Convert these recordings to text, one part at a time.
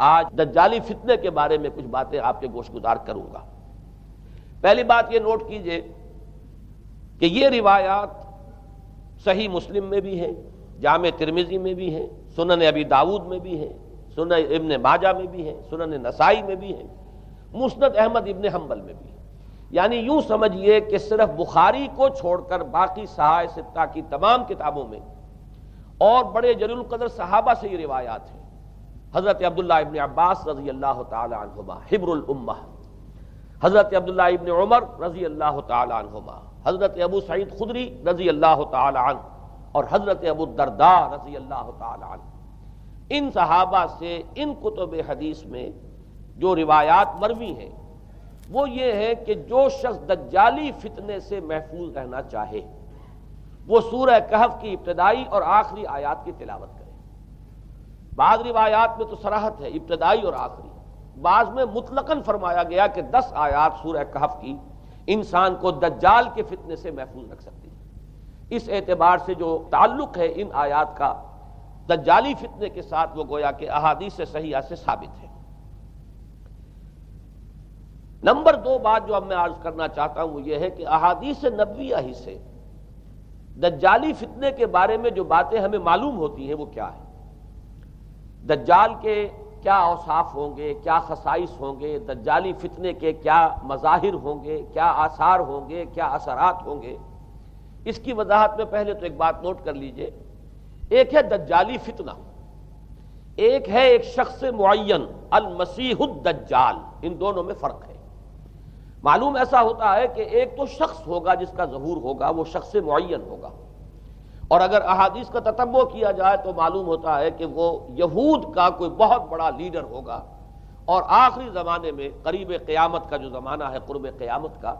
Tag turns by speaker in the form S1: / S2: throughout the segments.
S1: آج دجالی فتنے کے بارے میں کچھ باتیں آپ کے گوش گزار کروں گا۔ پہلی بات یہ نوٹ کیجئے کہ یہ روایات صحیح مسلم میں بھی ہیں، جامع ترمذی میں بھی ہیں، سنن ابی داؤد میں بھی ہیں، سنن ابن ماجہ میں بھی ہیں، سنن نسائی میں بھی ہیں، مسند احمد ابن حنبل میں بھی ہیں۔ یعنی یوں سمجھیے کہ صرف بخاری کو چھوڑ کر باقی صحاح ستہ کی تمام کتابوں میں اور بڑے جلیل القدر صحابہ سے یہ روایات ہیں۔ حضرت عبداللہ ابن عباس رضی اللہ تعالی عنہما حبر الامہ، حضرت عبداللہ ابن عمر رضی اللہ تعالی عنہما، حضرت ابو سعید خدری رضی اللہ تعالی عنہ اور حضرت ابو الدرداء رضی اللہ تعالی عنہ، ان صحابہ سے ان کتب حدیث میں جو روایات مروی ہیں وہ یہ ہے کہ جو شخص دجالی فتنے سے محفوظ رہنا چاہے وہ سورہ کہف کی ابتدائی اور آخری آیات کی تلاوت کرے۔ بعض روایات میں تو صراحت ہے ابتدائی اور آخری، بعض میں مطلقاً فرمایا گیا کہ 10 آیات سورہ کہف کی انسان کو دجال کے فتنے سے محفوظ رکھ سکتی ہے۔ اس اعتبار سے جو تعلق ہے ان آیات کا دجالی فتنے کے ساتھ وہ گویا کہ احادیث صحیحہ سے ثابت ہے۔ نمبر 2 بات جو اب میں عرض کرنا چاہتا ہوں وہ یہ ہے کہ احادیث نبویہ ہی سے دجالی فتنے کے بارے میں جو باتیں ہمیں معلوم ہوتی ہیں وہ کیا ہے، دجال کے کیا اوصاف ہوں گے، کیا خصائص ہوں گے، دجالی فتنے کے کیا مظاہر ہوں گے، کیا آثار ہوں گے، کیا اثرات ہوں گے۔ اس کی وضاحت میں پہلے تو ایک بات نوٹ کر لیجئے، ایک ہے دجالی فتنہ، ایک ہے ایک شخص معین المسیح الدجال، ان دونوں میں فرق ہے۔ معلوم ایسا ہوتا ہے کہ ایک تو شخص ہوگا جس کا ظہور ہوگا، وہ شخص معین ہوگا، اور اگر احادیث کا تتبع کیا جائے تو معلوم ہوتا ہے کہ وہ یہود کا کوئی بہت بڑا لیڈر ہوگا، اور آخری زمانے میں قریب قیامت کا جو زمانہ ہے، قرب قیامت کا،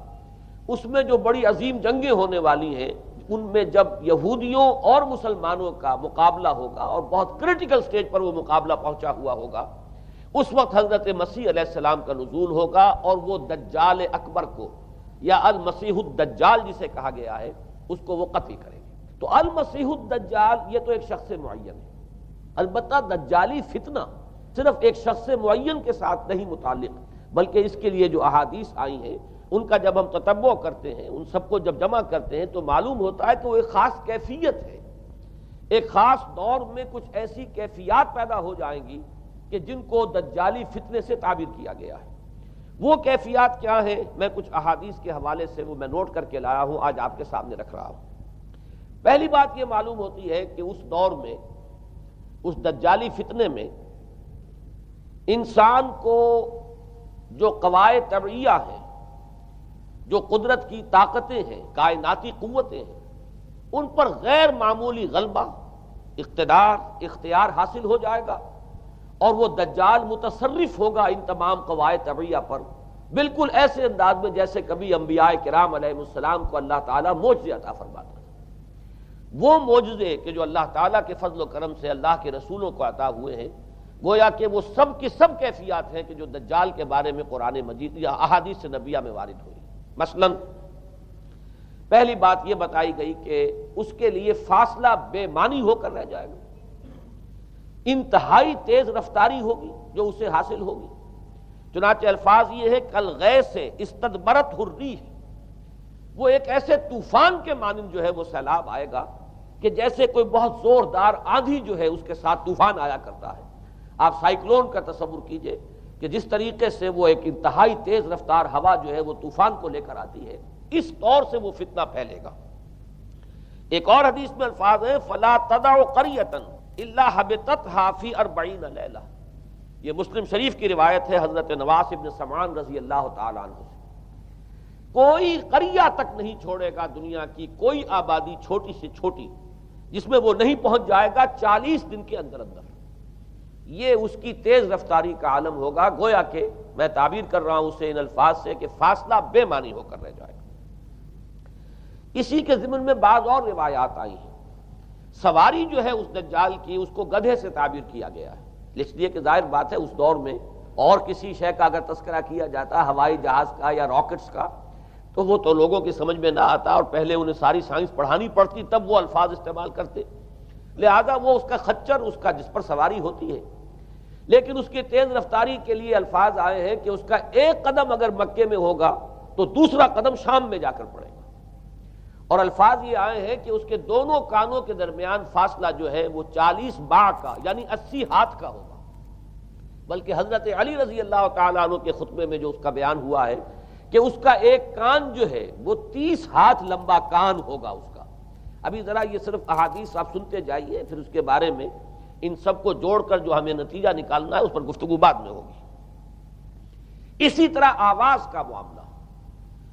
S1: اس میں جو بڑی عظیم جنگیں ہونے والی ہیں ان میں جب یہودیوں اور مسلمانوں کا مقابلہ ہوگا اور بہت کریٹیکل سٹیج پر وہ مقابلہ پہنچا ہوا ہوگا، اس وقت حضرت مسیح علیہ السلام کا نزول ہوگا اور وہ دجال اکبر کو یا المسیح الدجال جسے کہا گیا ہے اس کو وہ قتل کریں گے۔ تو المسیح الدجال یہ تو ایک شخص معین ہے، البتہ دجالی فتنہ صرف ایک شخص معین کے ساتھ نہیں متعلق، بلکہ اس کے لیے جو احادیث آئی ہیں ان کا جب ہم تتبع کرتے ہیں، ان سب کو جب جمع کرتے ہیں تو معلوم ہوتا ہے کہ وہ ایک خاص کیفیت ہے، ایک خاص دور میں کچھ ایسی کیفیات پیدا ہو جائیں گی کہ جن کو دجالی فتنے سے تعبیر کیا گیا ہے۔ وہ کیفیات کیا ہیں، میں کچھ احادیث کے حوالے سے وہ میں نوٹ کر کے لایا ہوں، آج آپ کے سامنے رکھ رہا ہوں۔ پہلی بات یہ معلوم ہوتی ہے کہ اس دور میں، اس دجالی فتنے میں، انسان کو جو قواعد طبعیہ ہیں، جو قدرت کی طاقتیں ہیں، کائناتی قوتیں ہیں، ان پر غیر معمولی غلبہ، اقتدار، اختیار حاصل ہو جائے گا، اور وہ دجال متصرف ہوگا ان تمام قواعد طبعیہ پر، بالکل ایسے انداز میں جیسے کبھی انبیاء کرام علیہ السلام کو اللہ تعالیٰ معجزے عطا فرماتا ہے۔ وہ معجزے کہ جو اللہ تعالیٰ کے فضل و کرم سے اللہ کے رسولوں کو عطا ہوئے ہیں، گویا کہ وہ سب کی سب کیفیات ہیں کہ جو دجال کے بارے میں قرآن مجید یا احادیث نبویہ میں وارد ہوئی۔ مثلا پہلی بات یہ بتائی گئی کہ اس کے لیے فاصلہ بے معنی ہو کر رہ جائے گا، انتہائی تیز رفتاری ہوگی جو اسے حاصل ہوگی۔ چنانچہ الفاظ یہ ہے کالغیث استدبرت الریح، وہ ایک ایسے طوفان کے مانند جو ہے وہ سیلاب آئے گا کہ جیسے کوئی بہت زوردار آندھی جو ہے اس کے ساتھ طوفان آیا کرتا ہے۔ آپ سائیکلون کا تصور کیجئے کہ جس طریقے سے وہ ایک انتہائی تیز رفتار ہوا جو ہے وہ طوفان کو لے کر آتی ہے، اس طور سے وہ فتنہ پھیلے گا۔ ایک اور حدیث میں الفاظ ہے فلا تدع قریۃ الا حبطتها فی 40 لیلہ، یہ مسلم شریف کی روایت ہے حضرت نواس ابن سمعان رضی اللہ تعالی عنہ سے۔ کوئی قریہ تک نہیں چھوڑے گا دنیا کی کوئی آبادی چھوٹی سے چھوٹی جس میں وہ نہیں پہنچ جائے گا 40 دن کے اندر اندر۔ یہ اس کی تیز رفتاری کا عالم ہوگا، گویا کہ میں تعبیر کر رہا ہوں اسے ان الفاظ سے کہ فاصلہ بے معنی ہو کر رہ جائے گا۔ اسی کے ضمن میں بعض اور روایات آئی ہیں۔ سواری جو ہے اس دجال کی اس کو گدھے سے تعبیر کیا گیا ہے، اس لیے کہ ظاہر بات ہے اس دور میں اور کسی شے کا اگر تذکرہ کیا جاتا ہوائی جہاز کا یا راکٹس کا تو وہ تو لوگوں کی سمجھ میں نہ آتا، اور پہلے انہیں ساری سائنس پڑھانی پڑتی تب وہ الفاظ استعمال کرتے، لہذا وہ اس کا خچر، اس کا جس پر سواری ہوتی ہے۔ لیکن اس کی تیز رفتاری کے لیے الفاظ آئے ہیں کہ اس کا ایک قدم اگر مکے میں ہوگا تو دوسرا قدم شام میں جا کر پڑے گا، اور الفاظ یہ آئے ہیں کہ اس کے دونوں کانوں کے درمیان فاصلہ جو ہے وہ 40 باع کا یعنی 80 ہاتھ کا ہوگا، بلکہ حضرت علی رضی اللہ تعالیٰ عنہ کے خطبے میں جو اس کا بیان ہوا ہے کہ اس کا ایک کان جو ہے وہ 30 ہاتھ لمبا کان ہوگا اس کا۔ ابھی ذرا یہ صرف احادیث آپ سنتے جائیے، پھر اس کے بارے میں ان سب کو جوڑ کر جو ہمیں نتیجہ نکالنا ہے اس پر گفتگو بعد میں ہوگی۔ اسی طرح آواز کا معاملہ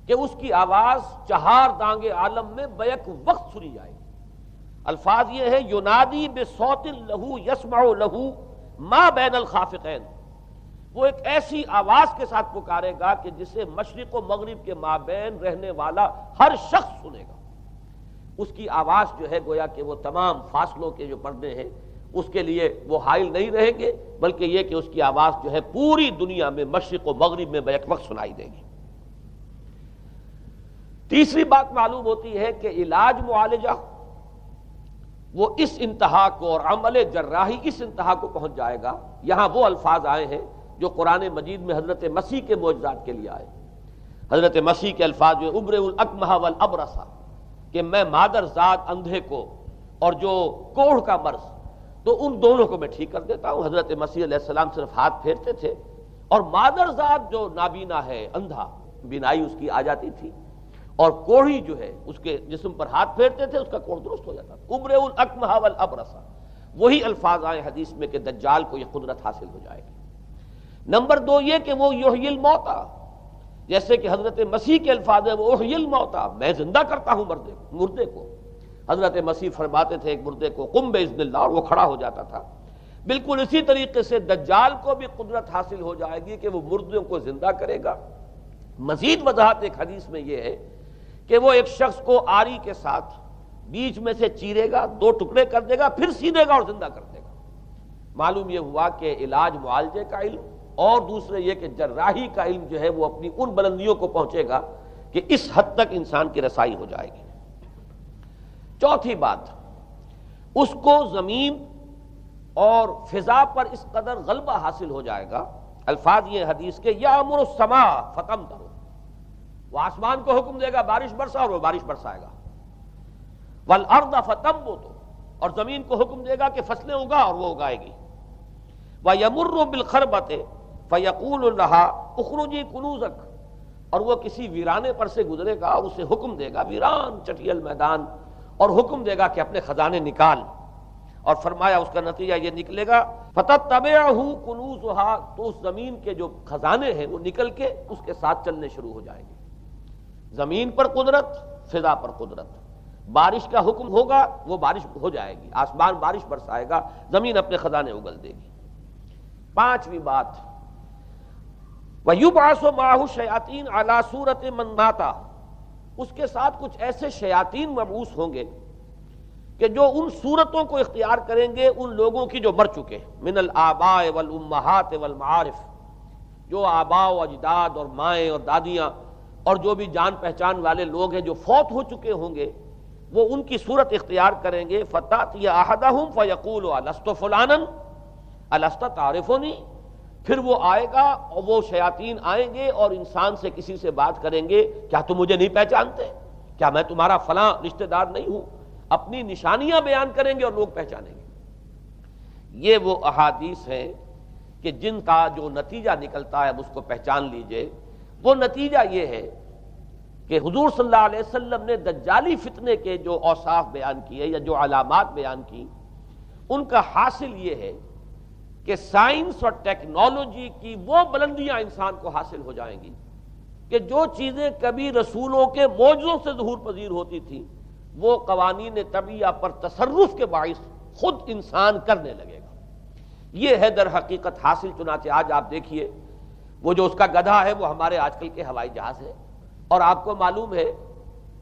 S1: کہ اس کی آواز 4 دانگ عالم میں بیک وقت سنی جائے گی۔ الفاظ یہ ہے ینادی بصوت لہو یسمع لہو ما بین الخافقین، وہ ایک ایسی آواز کے ساتھ پکارے گا کہ جسے مشرق و مغرب کے مابین رہنے والا ہر شخص سنے گا۔ اس کی آواز جو ہے گویا کہ وہ تمام فاصلوں کے جو پردے ہیں اس کے لیے وہ حائل نہیں رہیں گے، بلکہ یہ کہ اس کی آواز جو ہے پوری دنیا میں مشرق و مغرب میں بیک وقت سنائی دے گی۔ تیسری بات معلوم ہوتی ہے کہ علاج معالجہ وہ اس انتہا کو اور عمل جراحی اس انتہا کو پہنچ جائے گا۔ یہاں وہ الفاظ آئے ہیں جو قرآن مجید میں حضرت مسیح کے معجزات کے لیے آئے۔ حضرت مسیح کے الفاظ جو ابرئ الاکمہ والابرص، کہ میں مادر ذات اندھے کو اور جو کوڑھ کا مرض تو ان دونوں کو میں ٹھیک کر دیتا ہوں۔ حضرت مسیح علیہ السلام صرف ہاتھ پھیرتے تھے اور مادر ذات جو نابینا ہے، اندھا، بینائی اس کی آ جاتی تھی، اور کوڑھی جو ہے اس کے جسم پر ہاتھ پھیرتے تھے اس کا کوڑھ درست ہو جاتا تھا۔ ابرئ الاکمہ والابرص، وہی الفاظ آئے حدیث میں کہ دجال کو یہ قدرت حاصل ہو جائے گی۔ نمبر 2 یہ کہ وہ یحیی الموتیٰ، جیسے کہ حضرت مسیح کے الفاظ ہیں وہ احیی الموتیٰ، میں زندہ کرتا ہوں مردے کو۔ حضرت مسیح فرماتے تھے ایک مردے کو قم باذن اللہ، اور وہ کھڑا ہو جاتا تھا۔ بالکل اسی طریقے سے دجال کو بھی قدرت حاصل ہو جائے گی کہ وہ مردوں کو زندہ کرے گا۔ مزید وضاحت ایک حدیث میں یہ ہے کہ وہ ایک شخص کو آری کے ساتھ بیچ میں سے چیرے گا، 2 ٹکڑے کر دے گا، پھر سیدھے گا اور زندہ کر دے گا۔ معلوم یہ ہوا کہ علاج معالجے کا علم اور دوسرے یہ کہ جراحی کا علم جو ہے وہ اپنی ان بلندیوں کو پہنچے گا کہ اس حد تک انسان کی رسائی ہو جائے گی۔ چوتھی بات، اس کو زمین اور فضا پر اس قدر غلبہ حاصل ہو جائے گا۔ الفاظ یہ حدیث کے یامر السماء فتمطر، وہ آسمان کو حکم دے گا بارش برسا اور وہ بارش برسائے گا۔ والارض فتنبت، اور زمین کو حکم دے گا کہ فصلیں اگا اور وہ اگائے گی۔ وَيَمُرُّ بِالْخَرْبَةِ فَيَقُولُ لَهَا اُخْرُجِي كُنُوزَكَ، اور وہ کسی ویرانے پر سے گزرے گا اور اسے حکم دے گا، ویران چٹیل میدان، اور حکم دے گا کہ اپنے خزانے نکال، اور فرمایا اس کا نتیجہ یہ نکلے گا فَتَتَّبِعُهُ كُنُوزُهَا، تو اس زمین کے جو خزانے ہیں وہ نکل کے اس کے ساتھ چلنے شروع ہو جائیں گے۔ زمین پر قدرت، فضا پر قدرت، بارش کا حکم ہوگا وہ بارش ہو جائے گی، آسمان بارش برسائے گا، زمین اپنے خزانے اگل دے گی۔ 5ویں بات، وَيُبْعَثُ مَعَهُ الشَّيَاطِينُ عَلَى صُورَةِ مَن مَاتَ، اس کے ساتھ کچھ ایسے شیاطین مبعوث ہوں گے کہ جو ان صورتوں کو اختیار کریں گے ان لوگوں کی جو مر چکے، من الآباء والأمہات والمعارف، جو آباء و اجداد اور مائیں اور دادیاں اور جو بھی جان پہچان والے لوگ ہیں جو فوت ہو چکے ہوں گے، وہ ان کی صورت اختیار کریں گے۔ فَتَأْتِيَ أَحَدَهُمْ فَيَقُولُ أَلَسْتُ فُلَانًا أَلَسْتَ تَعْرِفُنِي، پھر وہ آئے گا اور وہ شیاطین آئیں گے اور انسان سے کسی سے بات کریں گے، کیا تم مجھے نہیں پہچانتے؟ کیا میں تمہارا فلاں رشتہ دار نہیں ہوں؟ اپنی نشانیاں بیان کریں گے اور لوگ پہچانیں گے۔ یہ وہ احادیث ہیں کہ جن کا جو نتیجہ نکلتا ہے اب اس کو پہچان لیجئے۔ وہ نتیجہ یہ ہے کہ حضور صلی اللہ علیہ وسلم نے دجالی فتنے کے جو اوصاف بیان کیے یا جو علامات بیان کی، ان کا حاصل یہ ہے کہ سائنس اور ٹیکنالوجی کی وہ بلندیاں انسان کو حاصل ہو جائیں گی کہ جو چیزیں کبھی رسولوں کے معجزوں سے ظہور پذیر ہوتی تھیں وہ قوانین طبیعہ پر تصرف کے باعث خود انسان کرنے لگے گا۔ یہ ہے در حقیقت حاصل۔ چنانچہ آج آپ دیکھیے وہ جو اس کا گدھا ہے وہ ہمارے آج کل کے ہوائی جہاز ہے، اور آپ کو معلوم ہے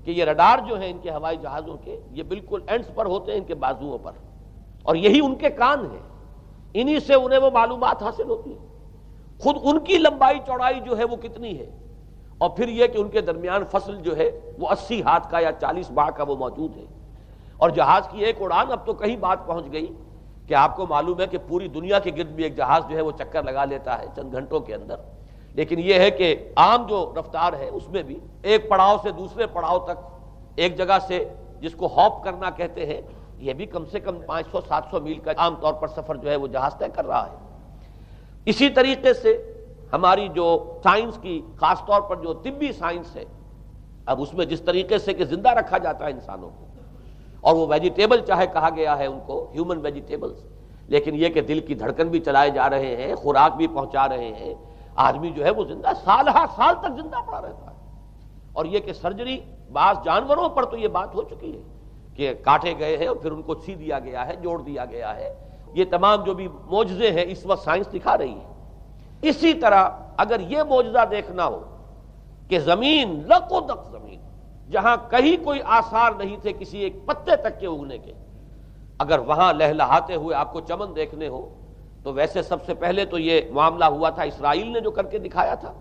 S1: کہ یہ رڈار جو ہیں ان کے ہوائی جہازوں کے، یہ بالکل اینڈز پر ہوتے ہیں ان کے بازوؤں پر، اور یہی ان کے کان ہیں، انہی سے انہیں وہ معلومات حاصل ہوتی ہیں۔ خود ان کی لمبائی چوڑائی جو ہے وہ کتنی ہے، اور پھر یہ کہ ان کے درمیان فصل جو ہے وہ 80 ہاتھ کا یا 40 باع کا وہ موجود ہے، اور جہاز کی ایک اڑان اب تو کہیں بات پہنچ گئی کہ آپ کو معلوم ہے کہ پوری دنیا کے گرد بھی ایک جہاز جو ہے وہ چکر لگا لیتا ہے چند گھنٹوں کے اندر، لیکن یہ ہے کہ عام جو رفتار ہے اس میں بھی ایک پڑاؤ سے دوسرے پڑاؤ تک، ایک جگہ سے جس کو ہاپ کرنا کہتے ہیں، یہ بھی کم سے کم 500-700 میل کا عام طور پر سفر جو ہے وہ جہاز طے کر رہا ہے۔ اسی طریقے سے ہماری جو سائنس کی، خاص طور پر جو طبی سائنس ہے، اب اس میں جس طریقے سے کہ زندہ رکھا جاتا ہے انسانوں کو، اور وہ ویجیٹیبل چاہے کہا گیا ہے ان کو ہیومن ویجیٹیبلز، لیکن یہ کہ دل کی دھڑکن بھی چلائے جا رہے ہیں، خوراک بھی پہنچا رہے ہیں، آدمی جو ہے وہ زندہ سال ہر سال تک زندہ پڑا رہتا ہے۔ اور یہ کہ سرجری بعض جانوروں پر تو یہ بات ہو چکی ہے کہ کاٹے گئے ہیں اور پھر ان کو سی دیا گیا ہے، جوڑ دیا گیا ہے، یہ تمام جو بھی معجزے ہیں اس وقت سائنس دکھا رہی ہے۔ اسی طرح اگر یہ معجزہ دیکھنا ہو کہ زمین لقدق زمین، جہاں کہیں کوئی آثار نہیں تھے کسی ایک پتے تک کے اگنے کے، اگر وہاں لہلہاتے ہوئے آپ کو چمن دیکھنے ہو تو ویسے سب سے پہلے تو یہ معاملہ ہوا تھا اسرائیل نے جو کر کے دکھایا تھا،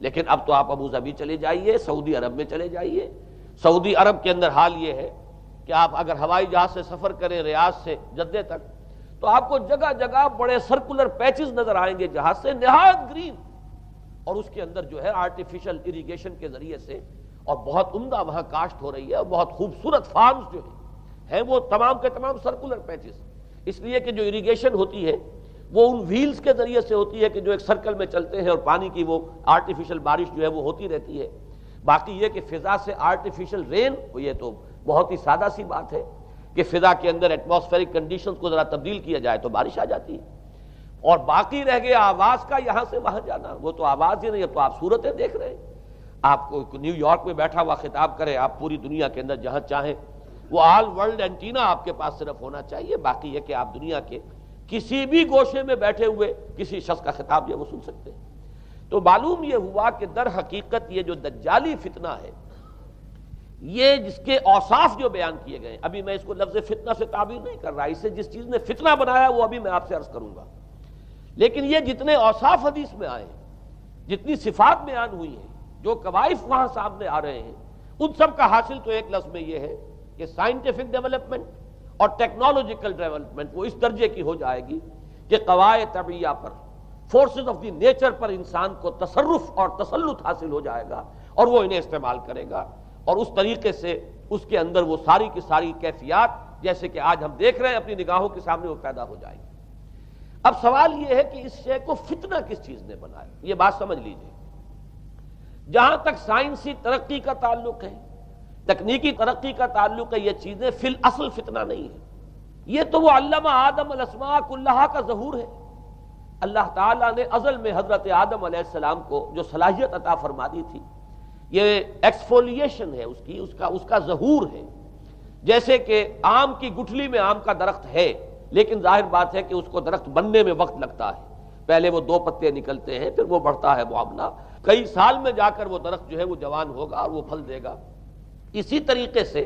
S1: لیکن اب تو آپ ابو ظبی چلے جائیے، سعودی عرب میں چلے جائیے۔ سعودی عرب کے اندر حال یہ ہے کہ آپ اگر ہوائی جہاز سے سفر کریں ریاض سے جدہ تک تو آپ کو جگہ جگہ بڑے سرکولر پیچز نظر آئیں گے جہاز سے، نہایت گرین، اور اس کے اندر جو ہے آرٹیفیشل اریگیشن کے ذریعے سے اور بہت عمدہ وہاں کاشت ہو رہی ہے، اور بہت خوبصورت فارمز جو ہیں وہ تمام کے تمام سرکولر پیچز، اس لیے کہ جو اریگیشن ہوتی ہے وہ ان ویلز کے ذریعے سے ہوتی ہے کہ جو ایک سرکل میں چلتے ہیں اور پانی کی وہ آرٹیفیشل بارش جو ہے وہ ہوتی رہتی ہے۔ باقی یہ کہ فضا سے آرٹیفیشل رین، یہ تو بہت ہی سادہ سی بات ہے کہ فضا کے اندر ایٹماسفیرک کنڈیشنز کو ذرا تبدیل کیا جائے تو بارش آ جاتی ہے۔ اور باقی رہ گیا آواز کا یہاں سے وہاں جانا، وہ تو آواز ہی نہیں، اب تو آپ صورتیں دیکھ رہے ہیں۔ آپ کو نیو یارک میں بیٹھا ہوا خطاب کرے، آپ پوری دنیا کے اندر جہاں چاہیں، وہ آل ورلڈ اینٹینا آپ کے پاس صرف ہونا چاہیے، باقی یہ کہ آپ دنیا کے کسی بھی گوشے میں بیٹھے ہوئے کسی شخص کا خطاب یہ وہ سن سکتے ہیں۔ تو معلوم یہ ہوا کہ در حقیقت یہ جو دجالی فتنہ ہے، یہ جس کے اوصاف جو بیان کیے گئے ہیں، ابھی میں اس کو لفظ فتنہ سے تعبیر نہیں کر رہا، اسے جس چیز نے فتنہ بنایا وہ ابھی میں آپ سے عرض کروں گا، لیکن یہ جتنے اوصاف حدیث میں آئے ہیں، جتنی صفات بیان ہوئی ہیں، جو کوائف وہاں سامنے آ رہے ہیں، ان سب کا حاصل تو ایک لفظ میں یہ ہے کہ سائنٹیفک ڈیولپمنٹ اور ٹیکنالوجیکل ڈیولپمنٹ وہ اس درجے کی ہو جائے گی کہ قواعد طبیعہ پر، فورسز آف دی نیچر پر انسان کو تصرف اور تسلط حاصل ہو جائے گا، اور وہ انہیں استعمال کرے گا، اور اس طریقے سے اس کے اندر وہ ساری کی ساری کیفیات جیسے کہ آج ہم دیکھ رہے ہیں اپنی نگاہوں کے سامنے وہ پیدا ہو جائیں گی۔ اب سوال یہ ہے کہ اس شے کو فتنہ کس چیز نے بنایا، یہ بات سمجھ لیجئے۔ جہاں تک سائنسی ترقی کا تعلق ہے، تکنیکی ترقی کا تعلق ہے، یہ چیزیں فی الاصل فتنہ نہیں ہے، یہ تو وہ علم آدم الاسماء کلہا کا ظہور ہے۔ اللہ تعالیٰ نے ازل میں حضرت آدم علیہ السلام کو جو صلاحیت عطا فرما دی تھی، یہ ایکسفولیشن ہے اس کا ظہور ہے۔ جیسے کہ آم کی گٹھلی میں آم کا درخت ہے، لیکن ظاہر بات ہے کہ اس کو درخت بننے میں وقت لگتا ہے، پہلے وہ 2 پتے نکلتے ہیں، پھر وہ بڑھتا ہے معاملہ، کئی سال میں جا کر وہ درخت جو ہے وہ جوان ہوگا اور وہ پھل دے گا۔ اسی طریقے سے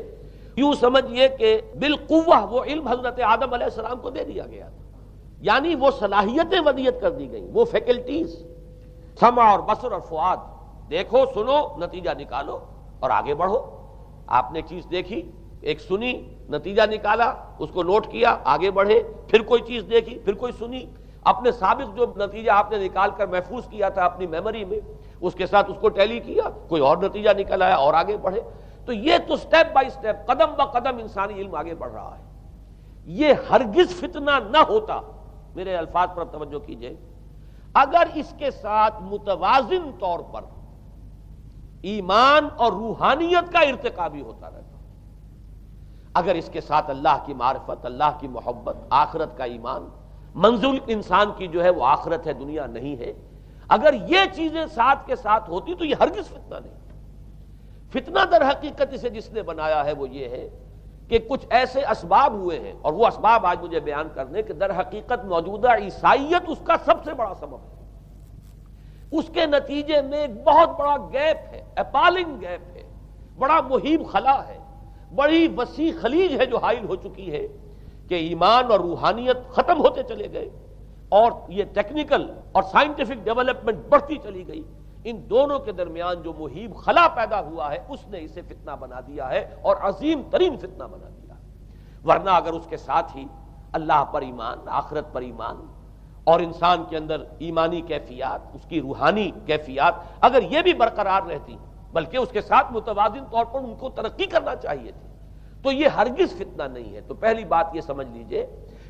S1: یوں سمجھیے کہ بالقوہ وہ علم حضرت آدم علیہ السلام کو دے دیا گیا تھا، یعنی وہ صلاحیتیں ودیت کر دی گئیں، وہ فیکلٹیز، سمع اور بصر اور فؤاد، دیکھو سنو نتیجہ نکالو اور آگے بڑھو۔ آپ نے چیز دیکھی، ایک سنی، نتیجہ نکالا، اس کو نوٹ کیا، آگے بڑھے، پھر کوئی چیز دیکھی، پھر کوئی سنی، اپنے سابق جو نتیجہ آپ نے نکال کر محفوظ کیا تھا اپنی میموری میں، اس کے ساتھ اس کو ٹیلی کیا، کوئی اور نتیجہ نکل آیا اور آگے بڑھے۔ تو یہ تو سٹیپ بائی سٹیپ، قدم با قدم انسانی علم آگے بڑھ رہا ہے۔ یہ ہرگز فتنہ نہ ہوتا، میرے الفاظ پر توجہ کیجئے، اگر اس کے ساتھ متوازن طور پر ایمان اور روحانیت کا ارتقا بھی ہوتا رہتا، اگر اس کے ساتھ اللہ کی معرفت، اللہ کی محبت، آخرت کا ایمان، منزل انسان کی جو ہے وہ آخرت ہے، دنیا نہیں ہے، اگر یہ چیزیں ساتھ کے ساتھ ہوتی تو یہ ہرگز فتنہ نہیں۔ فتنہ در حقیقت اسے جس نے بنایا ہے وہ یہ ہے کہ کچھ ایسے اسباب ہوئے ہیں، اور وہ اسباب آج مجھے بیان کرنے کہ در حقیقت موجودہ عیسائیت اس کا سب سے بڑا سبب ہے۔ اس کے نتیجے میں ایک بہت بڑا گیپ ہے، اپالنگ گیپ ہے، بڑا مہیب خلا ہے، بڑی وسیع خلیج ہے جو حائل ہو چکی ہے کہ ایمان اور روحانیت ختم ہوتے چلے گئے، اور یہ ٹیکنیکل اور سائنٹیفک ڈیولپمنٹ بڑھتی چلی گئی۔ ان دونوں کے درمیان جو مہیب خلا پیدا ہوا ہے اس نے اسے فتنہ بنا دیا ہے، اور عظیم ترین فتنہ بنا دیا ہے۔ ورنہ اگر اس کے ساتھ ہی اللہ پر ایمان، آخرت پر ایمان، اور انسان کے اندر ایمانی کیفیات، اس کی روحانی کیفیات اگر یہ بھی برقرار رہتی، بلکہ اس کے ساتھ متوازن طور پر ان کو ترقی کرنا چاہیے تھی، تو یہ ہرگز فتنہ نہیں ہے۔ تو پہلی بات یہ سمجھ لیجئے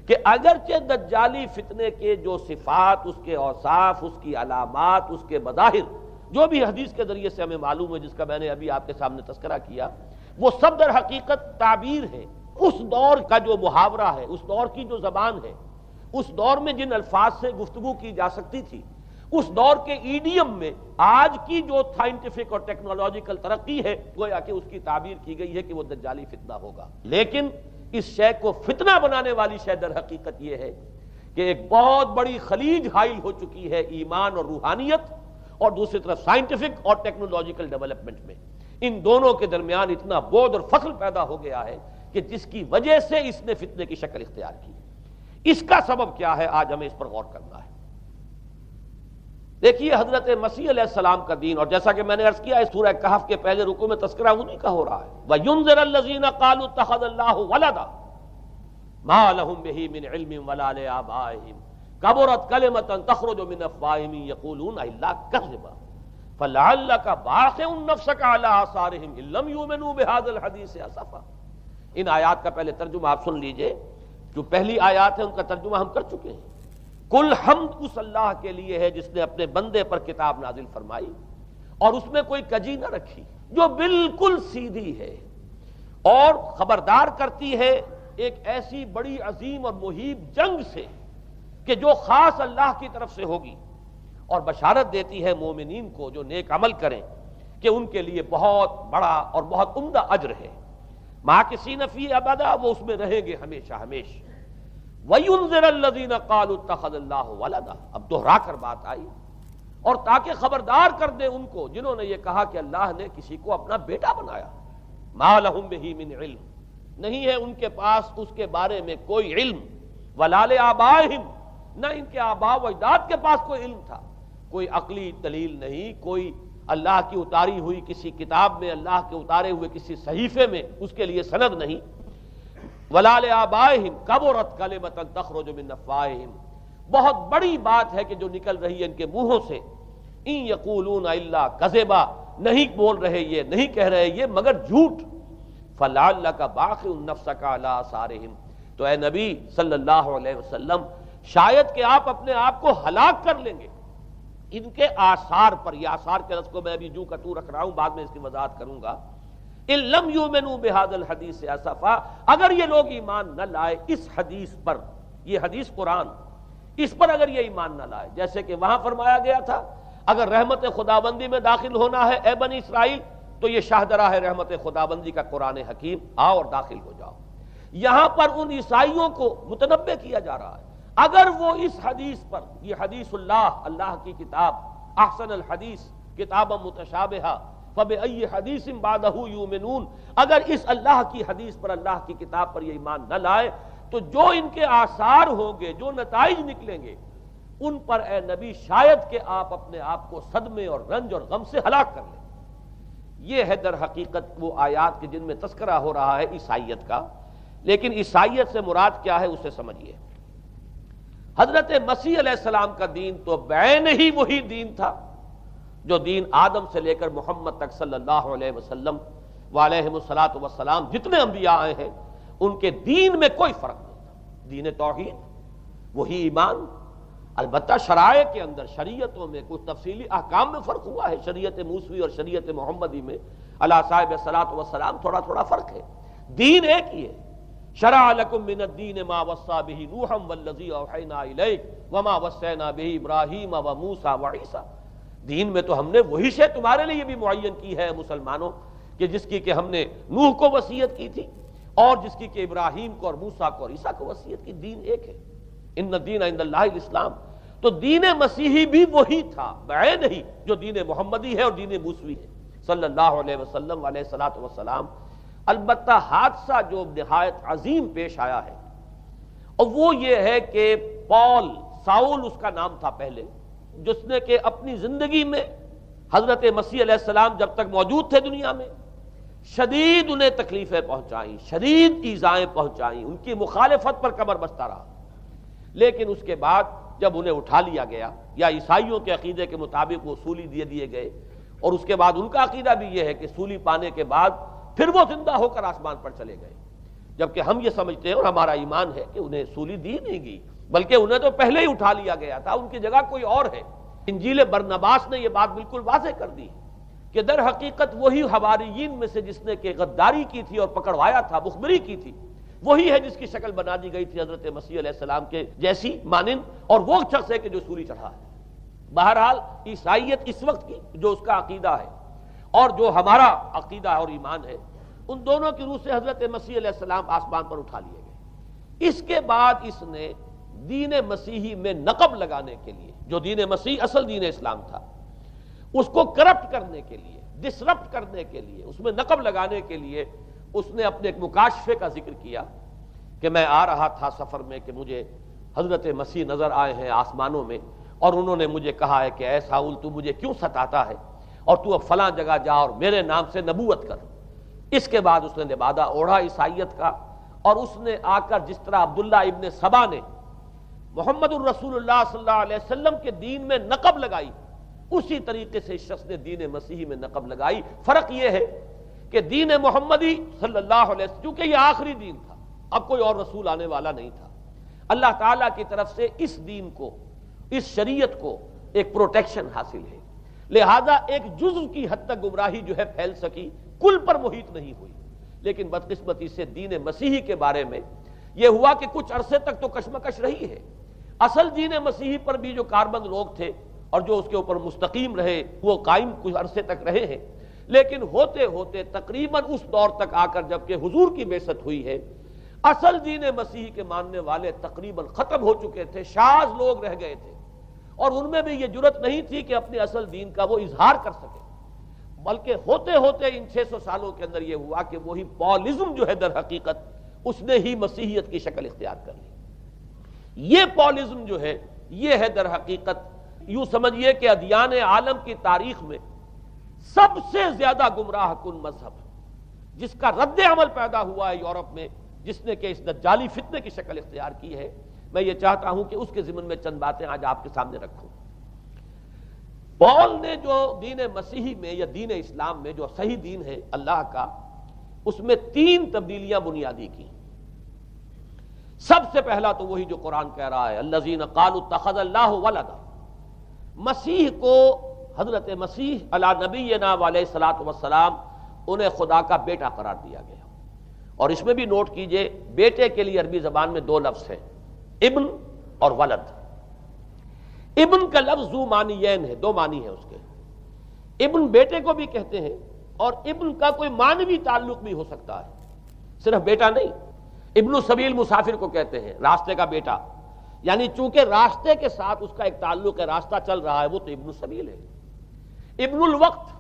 S1: کہ اگرچہ دجالی فتنے کے جو صفات، اس کے اوصاف، اس کی علامات، اس کے مظاہر جو بھی حدیث کے ذریعے سے ہمیں معلوم ہے، جس کا میں نے ابھی آپ کے سامنے تذکرہ کیا، وہ سب در حقیقت تعبیر ہے اس دور کا جو محاورہ ہے، اس دور کی جو زبان ہے، اس دور میں جن الفاظ سے گفتگو کی جا سکتی تھی، اس دور کے ایڈیم میں آج کی جو سائنٹیفک اور ٹیکنالوجیکل ترقی ہے، گویا کہ اس کی تعبیر کی گئی ہے کہ وہ دجالی فتنہ ہوگا۔ لیکن اس شے کو فتنہ بنانے والی شے در حقیقت یہ ہے کہ ایک بہت بڑی خلیج حائل ہو چکی ہے ایمان اور روحانیت، اور دوسری طرف سائنٹیفک اور ٹیکنالوجیکل ڈیولپمنٹ میں ان دونوں کے درمیان اتنا بعد اور فصل پیدا ہو گیا ہے کہ جس کی وجہ سے اس نے فتنے کی شکل اختیار کی۔ اس کا سبب کیا ہے، آج ہمیں اس پر غور کرنا ہے۔ دیکھیے حضرت مسیح علیہ السلام کا دین، اور جیسا کہ میں نے عرض کیا اس سورہ کہف کے پہلے رکوع میں تذکرہ انہی کا ہو رہا ہے، وَيُنذِرَ الَّذِينَ قَالُوا اتَّخَذَ اللَّهُ وَلَدًا مَا لَهُم بِهِ مِنْ عِلْمٍ وَلَا لِآبَائِهِمْ كَبُرَتْ كَلِمَةً تَخْرُجُ مِنْ أَفْوَاهِهِمْ يَقُولُونَ إِلَّا كَذِبًا فَلَعَلَّكَ بَاخِعٌ نَفْسَكَ عَلَىٰ آثَارِهِمْ إِن لَّمْ يُؤْمِنُوا بِهَٰذَا الْحَدِيثِ أَسَفًا۔ ان آیات کا پہلے ترجمہ آپ سن لیجئے، جو پہلی آیات ہیں ان کا ترجمہ ہم کر چکے ہیں۔ کل حمد اس اللہ کے لیے ہے جس نے اپنے بندے پر کتاب نازل فرمائی اور اس میں کوئی کجی نہ رکھی، جو بالکل سیدھی ہے اور خبردار کرتی ہے ایک ایسی بڑی عظیم اور مہیب جنگ سے کہ جو خاص اللہ کی طرف سے ہوگی، اور بشارت دیتی ہے مومنین کو جو نیک عمل کریں کہ ان کے لیے بہت بڑا اور بہت عمدہ اجر ہے۔ ماکثین فیہ ابدا، وہ اس میں رہیں گے ہمیشہ ہمیشہ۔ وَيُنذِرَ الَّذِينَ قَالُوا اتَّخَذَ اللَّهُ وَلَدًا، اب دوہرا کر بات آئی، اور تاکہ خبردار کر دے ان کو جنہوں نے یہ کہا کہ اللہ نے کسی کو اپنا بیٹا بنایا۔ مَا لَهُم بِهِ مِنْ عِلْمٍ، نہیں ہے ان کے پاس اس کے بارے میں کوئی علم، وَلَا لِآبَائِهِمْ، نہ ان کے آباء و اجداد کے پاس کوئی علم تھا، کوئی عقلی دلیل نہیں، کوئی اللہ کی اتاری ہوئی کسی کتاب میں، اللہ کے اتارے ہوئے کسی صحیفے میں اس کے لیے سند نہیں۔ وَلَا لِآبَائِهِمْ كَبُرَتْ كَلِمَةً تَخْرُجُ مِنْ أَفْوَاهِهِمْ، بہت بڑی بات ہے کہ جو نکل رہی ہے ان کے منہوں سے، إِن يَقُولُونَ إِلَّا كَذِبًا، نہیں بول رہے یہ، نہیں کہہ رہے یہ مگر جھوٹ۔ فَلَعَلَّكَ بَاخِعٌ نَفْسَكَ عَلَىٰ آثَارِهِمْ، تو اے نبی صلی اللہ علیہ وسلم شاید کہ آپ اپنے آپ کو ہلاک کر لیں گے ان کے آثار پر۔ یہ آثار کے لفظ کو میں ابھی جو کا تو رکھ رہا ہوں، بعد میں اس کی وضاحت کروں گا۔ إِن لَّمْ يُؤْمِنُوا بِهَٰذَا الْحَدِيثِ أَسَفًا، اگر یہ لوگ ایمان نہ لائے اس حدیث پر، یہ حدیث قرآن، اس پر اگر یہ ایمان نہ لائے، جیسے کہ وہاں فرمایا گیا تھا اگر رحمت خداوندی میں داخل ہونا ہے اے بنی اسرائیل تو یہ شاہدرہ ہے رحمت خداوندی کا قرآن حکیم، آؤ اور داخل ہو جاؤ۔ یہاں پر ان عیسائیوں کو متنبہ کیا جا رہا ہے اگر وہ اس حدیث پر، یہ حدیث اللہ، اللہ کی کتاب، احسن الحدیث کتابا متشابہہ فَبِأَيِّ حَدِيثٍ بَعْدَهُ يُؤْمِنُونَ، اگر اس اللہ کی حدیث پر، اللہ کی کتاب پر یہ ایمان نہ لائے تو جو ان کے آثار ہوں گے، جو نتائج نکلیں گے، ان پر اے نبی شاید کہ آپ اپنے آپ کو صدمے اور رنج اور غم سے ہلاک کر لیں۔ یہ ہے در حقیقت وہ آیات کے جن میں تذکرہ ہو رہا ہے عیسائیت کا، لیکن عیسائیت سے مراد کیا ہے اسے سمجھیے۔ حضرت مسیح علیہ السلام کا دین تو بعین ہی وہی دین تھا جو دین آدم سے لے کر محمد تک صلی اللہ علیہ وسلم وعلیہم الصلاۃ والسلام جتنے انبیاء آئے ہیں ان کے دین میں کوئی فرق نہیں تھا۔ دین توحید، وہی ایمان، البتہ شرائع کے اندر، شریعتوں میں کچھ تفصیلی احکام میں فرق ہوا ہے، شریعت موسوی اور شریعت محمدی میں علی صاحب الصلاۃ والسلام تھوڑا تھوڑا فرق ہے، دین ایک ہی ہے۔ شرع لکم من الدین ما وصی بہ نوحا والذی اوحینا الیک وما وصینا بہ ابراہیم وموسیٰ وعیسیٰ، دین میں تو ہم نے وہی شے تمہارے لیے بھی معین کی ہے مسلمانوں، کہ جس کی کہ ہم نے نوح کو وصیت کی تھی اور جس کی کہ ابراہیم کو اور موسیٰ کو اور عیسیٰ کو وصیت کی، دین ایک ہے۔ ان الدین عند اللہ الاسلام، تو دین مسیحی بھی وہی تھا بعین ہی جو دین محمدی ہے اور دین موسوی ہے صلی اللہ علیہ وسلم علیہ الصلاۃ والسلام۔ البتہ حادثہ جو نہایت عظیم پیش آیا ہے اور وہ یہ ہے کہ پال، ساؤل اس کا نام تھا پہلے، جس نے کہ اپنی زندگی میں حضرت مسیح علیہ السلام جب تک موجود تھے دنیا میں شدید انہیں تکلیفیں پہنچائیں، شدید ایذائیں پہنچائیں، ان کی مخالفت پر کمر بستہ رہا، لیکن اس کے بعد جب انہیں اٹھا لیا گیا، یا عیسائیوں کے عقیدے کے مطابق وہ سولی دیے گئے، اور اس کے بعد ان کا عقیدہ بھی یہ ہے کہ سولی پانے کے بعد پھر وہ زندہ ہو کر آسمان پر چلے گئے، جبکہ ہم یہ سمجھتے ہیں اور ہمارا ایمان ہے کہ انہیں سولی دی نہیں گئی، بلکہ انہیں تو پہلے ہی اٹھا لیا گیا تھا، ان کی جگہ کوئی اور ہے۔ انجیل برنباس نے یہ بات بالکل واضح کر دی کہ در حقیقت وہی حواریین میں سے جس نے کہ غداری کی تھی اور پکڑوایا تھا، مخبری کی تھی، وہی ہے جس کی شکل بنا دی گئی تھی حضرت مسیح علیہ السلام کے جیسی مانند، اور وہ شخص ہے کہ جو سولی چڑھا ہے۔ بہرحال عیسائیت اس وقت کی جو اس کا عقیدہ ہے اور جو ہمارا عقیدہ اور ایمان ہے، ان دونوں کی روح سے حضرت مسیح علیہ السلام آسمان پر اٹھا لیے گئے۔ اس کے بعد اس نے دین مسیحی میں نقب لگانے کے لیے، جو دین مسیح اصل دین اسلام تھا، اس کو کرپٹ کرنے کے لیے، ڈسرپٹ کرنے کے لیے، اس میں نقب لگانے کے لیے اس نے اپنے ایک مکاشفے کا ذکر کیا کہ میں آ رہا تھا سفر میں کہ مجھے حضرت مسیح نظر آئے ہیں آسمانوں میں، اور انہوں نے مجھے کہا ہے کہ اے ساؤل تو مجھے کیوں ستاتا ہے، اور تو اب فلاں جگہ جا اور میرے نام سے نبوت کر۔ اس کے بعد اس نے لبادہ اوڑھا عیسائیت کا، اور اس نے آ کر جس طرح عبداللہ ابن سبا نے محمد الرسول اللہ صلی اللہ علیہ وسلم کے دین میں نقب لگائی، اسی طریقے سے اس شخص نے دین مسیحی میں نقب لگائی۔ فرق یہ ہے کہ دین محمدی صلی اللہ علیہ وسلم، چونکہ یہ آخری دین تھا، اب کوئی اور رسول آنے والا نہیں تھا، اللہ تعالیٰ کی طرف سے اس دین کو، اس شریعت کو ایک پروٹیکشن حاصل ہے، لہذا ایک جزو کی حد تک گمراہی جو ہے پھیل سکی، کل پر محیط نہیں ہوئی۔ لیکن بدقسمتی سے دین مسیحی کے بارے میں یہ ہوا کہ کچھ عرصے تک تو کشمکش رہی ہے، اصل دین مسیحی پر بھی جو کاربند لوگ تھے اور جو اس کے اوپر مستقیم رہے وہ قائم کچھ عرصے تک رہے ہیں، لیکن ہوتے ہوتے تقریباً اس دور تک آ کر جب کہ حضور کی بعثت ہوئی ہے، اصل دین مسیحی کے ماننے والے تقریباً ختم ہو چکے تھے، شاذ لوگ رہ گئے تھے، اور ان میں بھی یہ جرت نہیں تھی کہ اپنے اصل دین کا وہ اظہار کر سکے، بلکہ ہوتے ہوتے ان 600 سالوں کے اندر یہ ہوا کہ وہی پالزم جو ہے در حقیقت اس نے ہی مسیحیت کی شکل اختیار کر لی۔ یہ پالزم جو ہے یہ ہے در حقیقت، یوں سمجھیے کہ ادیان عالم کی تاریخ میں سب سے زیادہ گمراہ کن مذہب، جس کا رد عمل پیدا ہوا ہے یورپ میں، جس نے کہ اس دجالی فتنے کی شکل اختیار کی ہے۔ میں یہ چاہتا ہوں کہ اس کے ضمن میں چند باتیں آج آپ کے سامنے رکھوں۔ پال نے جو دین مسیحی میں یا دین اسلام میں جو صحیح دین ہے اللہ کا، اس میں 3 تبدیلیاں بنیادی کی۔ سب سے پہلا تو وہی جو قرآن کہہ رہا ہے، الذین قالوا اتخذ اللہ ولدا، مسیح کو، حضرت مسیح علی نبینا علیہ الصلوۃ والسلام، انہیں خدا کا بیٹا قرار دیا گیا۔ اور اس میں بھی نوٹ کیجئے، بیٹے کے لیے عربی زبان میں 2 لفظ ہیں، ابن اور ولد۔ ابن کا لفظ ذو معنیین ہے، 2 معنی ہیں اس کے، ابن بیٹے کو بھی کہتے ہیں، اور ابن کا کوئی معنوی تعلق بھی ہو سکتا ہے، صرف بیٹا نہیں۔ ابن السبیل مسافر کو کہتے ہیں، راستے کا بیٹا، یعنی چونکہ راستے کے ساتھ اس کا ایک تعلق ہے، راستہ چل رہا ہے، وہ تو ابن السبیل ہے۔ ابن الوقت،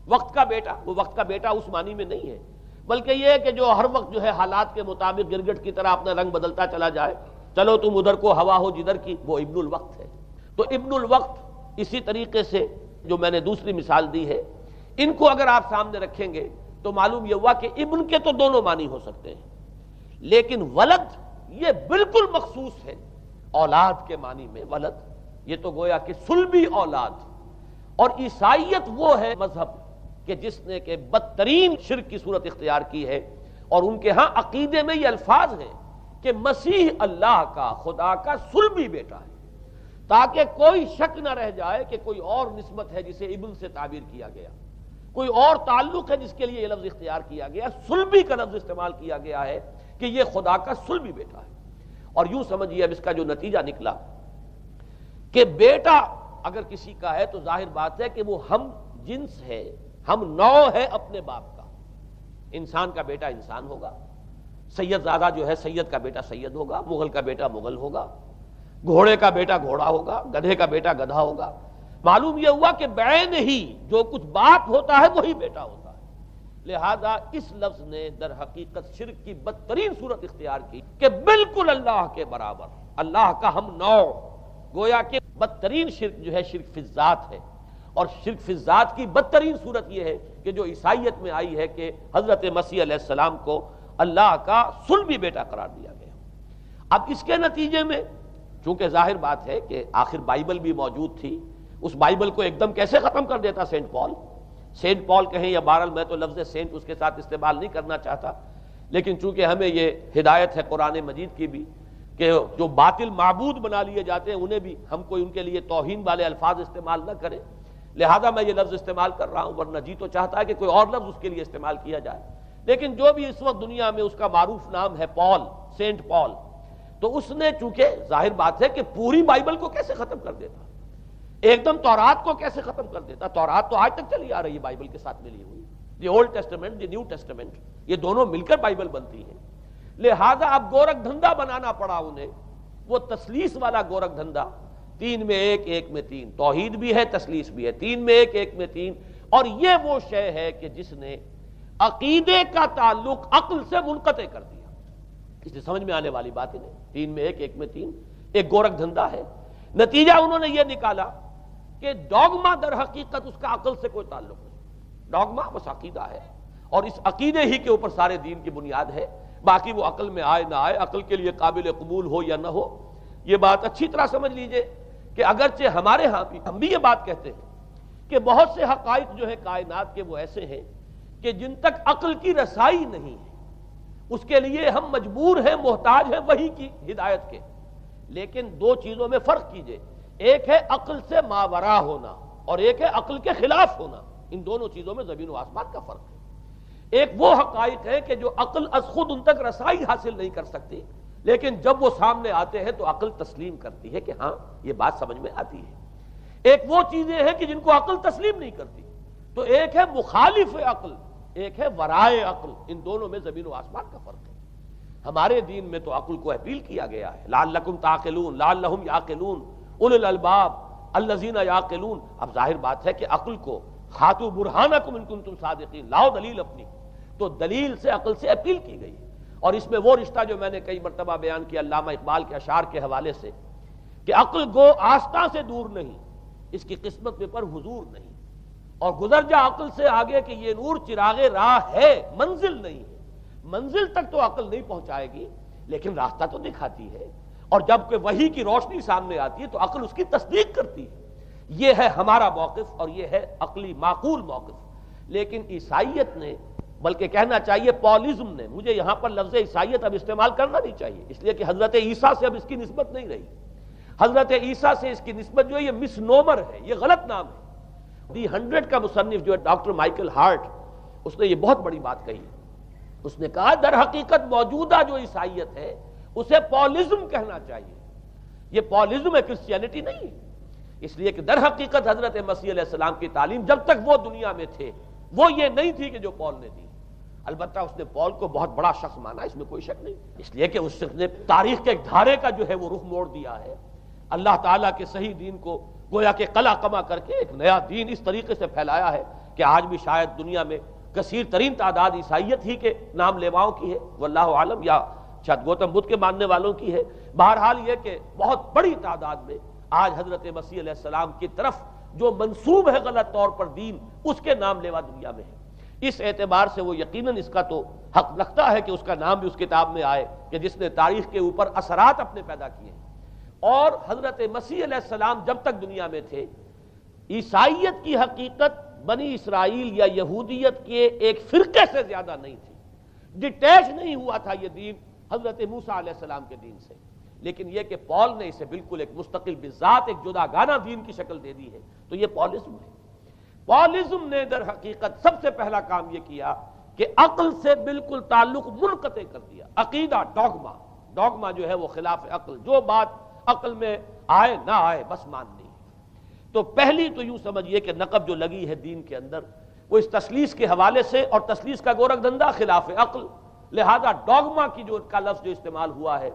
S1: وقت کا بیٹا، وہ وقت کا بیٹا اس معنی میں نہیں ہے، بلکہ یہ ہے کہ جو ہر وقت جو ہے حالات کے مطابق گرگٹ کی طرح اپنا رنگ بدلتا چلا جائے، چلو تم ادھر کو ہوا ہو جدھر کی، وہ ابن الوقت ہے۔ تو ابن الوقت اسی طریقے سے جو میں نے دوسری مثال دی ہے، ان کو اگر آپ سامنے رکھیں گے تو معلوم یہ ہوا کہ ابن کے تو دونوں معنی ہو سکتے ہیں، لیکن ولد یہ بالکل مخصوص ہے، اولاد کے معنی میں ولد، یہ تو گویا کہ صلبی اولاد۔ اور عیسائیت وہ ہے مذہب کہ جس نے کہ بدترین شرک کی صورت اختیار کی ہے، اور ان کے ہاں عقیدے میں یہ الفاظ ہیں کہ مسیح اللہ کا، خدا کا صلبی بیٹا ہے، تاکہ کوئی شک نہ رہ جائے کہ کوئی اور نسبت ہے جسے ابن سے تعبیر کیا گیا، کوئی اور تعلق ہے جس کے لیے یہ لفظ اختیار کیا گیا، صلبی کا لفظ استعمال کیا گیا ہے کہ یہ خدا کا صلبی بیٹا ہے۔ اور یوں سمجھیے اب اس کا جو نتیجہ نکلا کہ بیٹا اگر کسی کا ہے تو ظاہر بات ہے کہ وہ ہم جنس ہے، ہم نوع ہے اپنے باپ کا۔ انسان کا بیٹا انسان ہوگا، سید زادہ جو ہے سید کا بیٹا سید ہوگا، مغل کا بیٹا مغل ہوگا، گھوڑے کا بیٹا گھوڑا ہوگا، گدھے کا بیٹا گدھا ہوگا۔ معلوم یہ ہوا کہ بعین ہی جو کچھ باپ ہوتا ہے وہی بیٹا ہوتا ہے۔ لہذا اس لفظ نے در حقیقت شرک کی بدترین صورت اختیار کی کہ بالکل اللہ کے برابر، اللہ کا ہم نوع، گویا کہ بدترین شرک جو ہے شرک فی الذات ہے۔ اور شرک فی الذات کی بدترین صورت یہ ہے کہ جو عیسائیت میں آئی ہے کہ حضرت مسیح علیہ السلام کو اللہ کا صلبی بیٹا قرار دیا گیا۔ اب اس کے نتیجے میں چونکہ ظاہر بات ہے کہ آخر بائبل بھی موجود تھی، اس بائبل کو ایک دم کیسے ختم کر دیتا سینٹ پال کہیں یا بہرحال میں تو لفظ سینٹ اس کے ساتھ استعمال نہیں کرنا چاہتا، لیکن چونکہ ہمیں یہ ہدایت ہے قرآن مجید کی بھی کہ جو باطل معبود بنا لیے جاتے ہیں انہیں بھی ہم کوئی ان کے لیے توہین والے الفاظ استعمال نہ کریں، لہذا میں یہ لفظ استعمال کر رہا ہوں، ورنہ جی تو چاہتا ہے کہ کوئی اور لفظ اس کے لیے استعمال کیا جائے، لیکن جو بھی اس وقت دنیا میں اس کا معروف نام ہے پال، سینٹ پال، تو اس نے چونکہ ظاہر بات ہے کہ پوری بائبل کو کیسے ختم کر دیتا، ایک دم تورات کو کیسے ختم کر دیتا، تورات تو آج تک چلی آ رہی ہے بائبل کے ساتھ ملی ہوئی، the old testament the new testament, یہ دونوں مل کر بائبل بنتی ہے، لہذا اب گورکھ دھندا بنانا پڑا انہیں، وہ تثلیث والا گورکھ دھندا، 3 میں 1 1 میں 3، توحید بھی ہے تثلیث بھی ہے، 3 میں 1 1 میں 3، اور یہ وہ شے ہے کہ جس نے عقیدے کا تعلق عقل سے منقطع کر دیا، اس لیے سمجھ میں آنے والی بات ہی نہیں، 3 میں 1 1 میں 3 ایک گورکھ دھندا ہے۔ نتیجہ انہوں نے یہ نکالا کہ ڈوگما در حقیقت اس کا عقل سے کوئی تعلق نہیں، ڈوگما بس عقیدہ ہے، اور اس عقیدے ہی کے اوپر سارے دین کی بنیاد ہے، باقی وہ عقل میں آئے نہ آئے، عقل کے لیے قابل قبول ہو یا نہ ہو، یہ بات اچھی طرح سمجھ لیجئے کہ اگرچہ ہمارے ہاں بھی ہم بھی یہ بات کہتے ہیں کہ بہت سے حقائق جو ہیں کائنات کے وہ ایسے ہیں کہ جن تک عقل کی رسائی نہیں ہے اس کے لیے ہم مجبور ہیں، محتاج ہیں وحی کی ہدایت کے، لیکن 2 چیزوں میں فرق کیجئے، ایک ہے عقل سے ماورا ہونا اور ایک ہے عقل کے خلاف ہونا، ان دونوں چیزوں میں زمین و آسمان کا فرق ہے۔ ایک وہ حقائق ہے کہ جو عقل از خود ان تک رسائی حاصل نہیں کر سکتی، لیکن جب وہ سامنے آتے ہیں تو عقل تسلیم کرتی ہے کہ ہاں یہ بات سمجھ میں آتی ہے۔ ایک وہ چیزیں ہیں کہ جن کو عقل تسلیم نہیں کرتی، تو ایک ہے مخالف عقل، ایک ہے ورائے عقل، ان دونوں میں زمین و آسمان کا فرق ہے۔ ہمارے دین میں تو عقل کو اپیل کیا گیا ہے، لعلکم تعقلون، لعلہم یعقلون، اولو الالباب الذین یعقلون۔ اب ظاہر بات ہے کہ عقل کو ہاتھو برہانکم ان کنتم صادقین، لاؤ دلیل اپنی، تو دلیل سے عقل سے اپیل کی گئی، اور اس میں وہ رشتہ جو میں نے کئی مرتبہ بیان کیا علامہ اقبال کے اشعار کے حوالے سے کہ عقل گو آستاں سے دور نہیں، اس کی قسمت میں پر حضور نہیں، اور گزر جا عقل سے آگے کہ یہ نور چراغ راہ ہے، منزل نہیں ہے، منزل تک تو عقل نہیں پہنچائے گی لیکن راستہ تو دکھاتی ہے، اور جب کہ وحی کی روشنی سامنے آتی ہے تو عقل اس کی تصدیق کرتی ہے۔ یہ ہے ہمارا موقف اور یہ ہے عقلی معقول موقف، لیکن عیسائیت نے، بلکہ کہنا چاہیے پالزم نے، مجھے یہاں پر لفظ عیسائیت اب استعمال کرنا نہیں چاہیے اس لیے کہ حضرت عیسیٰ سے اب اس کی نسبت نہیں رہی، حضرت عیسیٰ سے اس کی نسبت جو ہے یہ مس نومر ہے، یہ غلط نام ہے۔ دی 100 کا مصنف جو ہے ڈاکٹر مائیکل ہارٹ، اس نے یہ بہت بڑی بات کہی، اس نے کہا در حقیقت موجودہ جو عیسائیت ہے اسے پالزم کہنا چاہیے، یہ پالزم ہے، کرسچینٹی نہیں ہے، اس لیے کہ در حقیقت حضرت مسیح علیہ السلام کی تعلیم جب تک وہ دنیا میں تھے وہ یہ نہیں تھی کہ جو پال نے دی، البتہ اس نے پال کو بہت بڑا شخص مانا، اس میں کوئی شک نہیں، اس لیے کہ اس شخص نے تاریخ کے ایک دھارے کا جو ہے وہ رخ موڑ دیا ہے، اللہ تعالیٰ کے صحیح دین کو گویا کہ قلع قمع کر کے ایک نیا دین اس طریقے سے پھیلایا ہے کہ آج بھی شاید دنیا میں کثیر ترین تعداد عیسائیت ہی کے نام لیواؤں کی ہے، واللہ عالم، یا شاید گوتم بدھ کے ماننے والوں کی ہے، بہرحال یہ کہ بہت بڑی تعداد میں آج حضرت مسیح علیہ السلام کی طرف جو منسوب ہے غلط طور پر دین، اس کے نام لیوا دنیا میں ہے، اس اعتبار سے وہ یقیناً اس کا تو حق رکھتا ہے کہ اس کا نام بھی اس کتاب میں آئے کہ جس نے تاریخ کے اوپر اثرات اپنے پیدا کیے ہیں۔ اور حضرت مسیح علیہ السلام جب تک دنیا میں تھے، عیسائیت کی حقیقت بنی اسرائیل یا یہودیت کے ایک فرقے سے زیادہ نہیں تھی، ڈیٹیچ نہیں ہوا تھا یہ دین حضرت موسیٰ علیہ السلام کے دین سے، لیکن یہ کہ پال نے اسے بالکل ایک مستقل بذات ایک جداگانہ دین کی شکل دے دی ہے، تو یہ پالزم ہے۔ پالزم نے در حقیقت سب سے پہلا کام یہ کیا کہ عقل سے بالکل تعلق منقطع کر دیا، عقیدہ، ڈوگما جو ہے وہ خلاف عقل، جو بات عقل میں آئے نہ آئے بس ماننی ہے۔ تو پہلی تو یوں سمجھیے کہ نقب جو لگی ہے دین کے اندر وہ اس تثلیث کے حوالے سے، اور تثلیث کا گورکھ دھندا خلاف عقل، لہذا ڈوگما کی جو کا لفظ جو استعمال ہوا ہے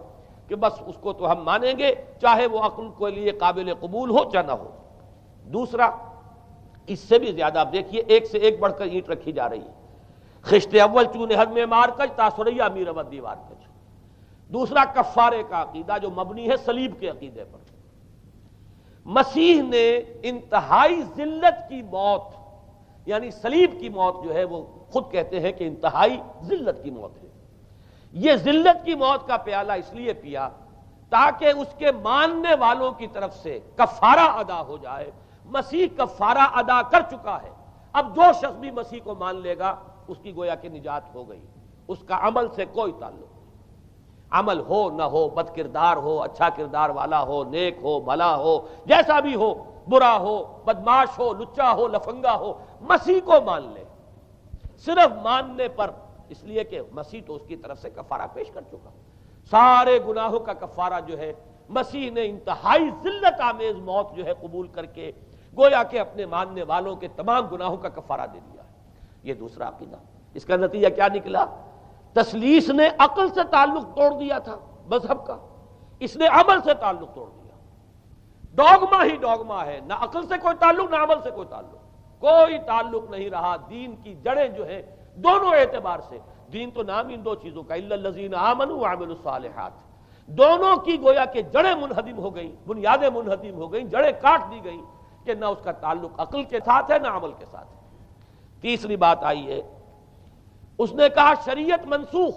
S1: کہ بس اس کو تو ہم مانیں گے چاہے وہ عقل کے لیے قابل قبول ہو چاہے نہ ہو۔ دوسرا، اس سے بھی زیادہ آپ دیکھیے ایک سے ایک بڑھ کر اینٹ رکھی جا رہی ہے، خشت اول چون حد میں مار کج تاثریہ امیر ود دیوار کج۔ دوسرا کفارے کا عقیدہ جو مبنی ہے صلیب کے عقیدے پر، مسیح نے انتہائی ذلت کی موت، یعنی صلیب کی موت جو ہے وہ خود کہتے ہیں کہ انتہائی ذلت کی موت ہے۔ یہ ذلت کی موت کا پیالہ اس لیے پیا تاکہ اس کے ماننے والوں کی طرف سے کفارہ ادا ہو جائے۔ مسیح کفارہ ادا کر چکا ہے، اب جو شخص بھی مسیح کو مان لے گا اس کی گویا کہ نجات ہو گئی، اس کا عمل سے کوئی تعلق نہیں۔ عمل ہو نہ ہو، بد کردار ہو، اچھا کردار والا ہو، نیک ہو، بھلا ہو، جیسا بھی ہو، برا ہو، بدماش ہو، لچا ہو، لفنگا ہو، مسیح کو مان لے، صرف ماننے پر، اس لیے کہ مسیح تو اس کی طرف سے کفارہ پیش کر چکا۔ سارے گناہوں کا کفارہ جو ہے مسیح نے انتہائی ذلت آمیز موت جو ہے قبول کر کے گویا کہ اپنے ماننے والوں کے تمام گناہوں کا کفارہ دے دیا ہے۔ یہ دوسرا عقیدہ۔ اس کا نتیجہ کیا نکلا؟ تثلیث نے عقل سے تعلق توڑ دیا تھا مذہب کا، اس نے عمل سے تعلق توڑ دیا۔ ڈوگما ہی ڈوگما ہے، نہ عقل سے کوئی تعلق نہ عمل سے کوئی تعلق، کوئی تعلق نہیں رہا۔ دین کی جڑیں جو ہے دونوں اعتبار سے، دین تو نام ان دو چیزوں کا، الا الذین آمنوا وعملوا الصالحات، دونوں کی گویا کہ جڑیں منہدم ہو گئیں، بنیادیں منہدم ہو گئیں، جڑیں کاٹ دی گئیں کہ نہ اس کا تعلق عقل کے ساتھ ہے نہ عمل کے ساتھ ہے۔ تیسری بات آئی ہے، اس نے کہا شریعت منسوخ۔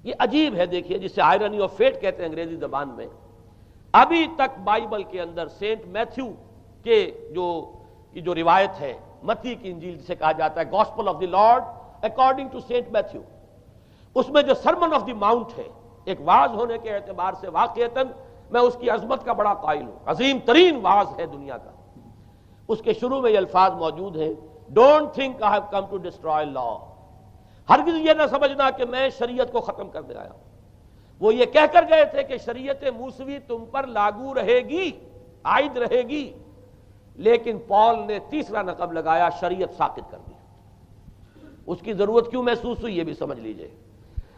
S1: یہ عجیب ہے، دیکھیے، جسے آئرنی آف فیٹ کہتے ہیں انگریزی زبان میں۔ ابھی تک بائبل کے اندر سینٹ میتھیو کے جو روایت ہے، متی کی انجیل جسے کہا جاتا ہے gospel of the Lord according to Saint Matthew, اس میں جو سرمن آف دی ماؤنٹ ہے، ایک وعظ ہونے کے اعتبار سے واقعتاً میں اس کی عظمت کا بڑا قائل ہوں، عظیم ترین وعظ ہے دنیا کا۔ اس کے شروع میں یہ الفاظ موجود ہیں، don't think I have come to destroy law, ہرگز یہ نہ سمجھنا کہ میں شریعت کو ختم کرنے آیا ہوں۔ وہ یہ کہہ کر گئے تھے کہ شریعت موسوی تم پر لاگو رہے گی، عائد رہے گی، لیکن پال نے تیسرا نقب لگایا، شریعت ساقط کر دی۔ اس کی ضرورت کیوں محسوس ہوئی یہ بھی سمجھ لیجئے۔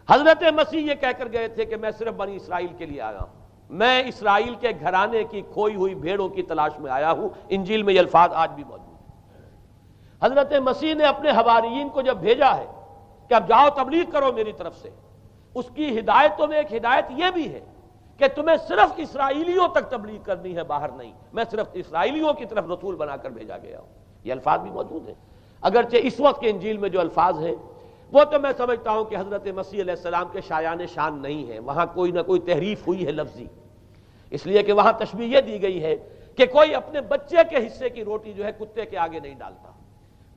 S1: حضرت مسیح یہ کہہ کر گئے تھے کہ میں صرف بنی اسرائیل کے لیے آیا ہوں، میں اسرائیل کے گھرانے کی کھوئی ہوئی بھیڑوں کی تلاش میں آیا ہوں۔ انجیل میں یہ الفاظ آج بھی موجود ہیں۔ حضرت مسیح نے اپنے حواریین کو جب بھیجا ہے کہ اب جاؤ تبلیغ کرو میری طرف سے، اس کی ہدایتوں میں ایک ہدایت یہ بھی ہے کہ تمہیں صرف اسرائیلیوں تک تبلیغ کرنی ہے، باہر نہیں، میں صرف اسرائیلیوں کی طرف رسول بنا کر بھیجا گیا ہوں۔ یہ الفاظ بھی موجود ہیں، اگرچہ اس وقت کے انجیل میں جو الفاظ ہیں وہ تو میں سمجھتا ہوں کہ حضرت مسیح علیہ السلام کے شایان شان نہیں ہے، وہاں کوئی نہ کوئی تحریف ہوئی ہے لفظی، اس لیے کہ وہاں تشبیہ یہ دی گئی ہے کہ کوئی اپنے بچے کے حصے کی روٹی جو ہے کتے کے آگے نہیں ڈالتا۔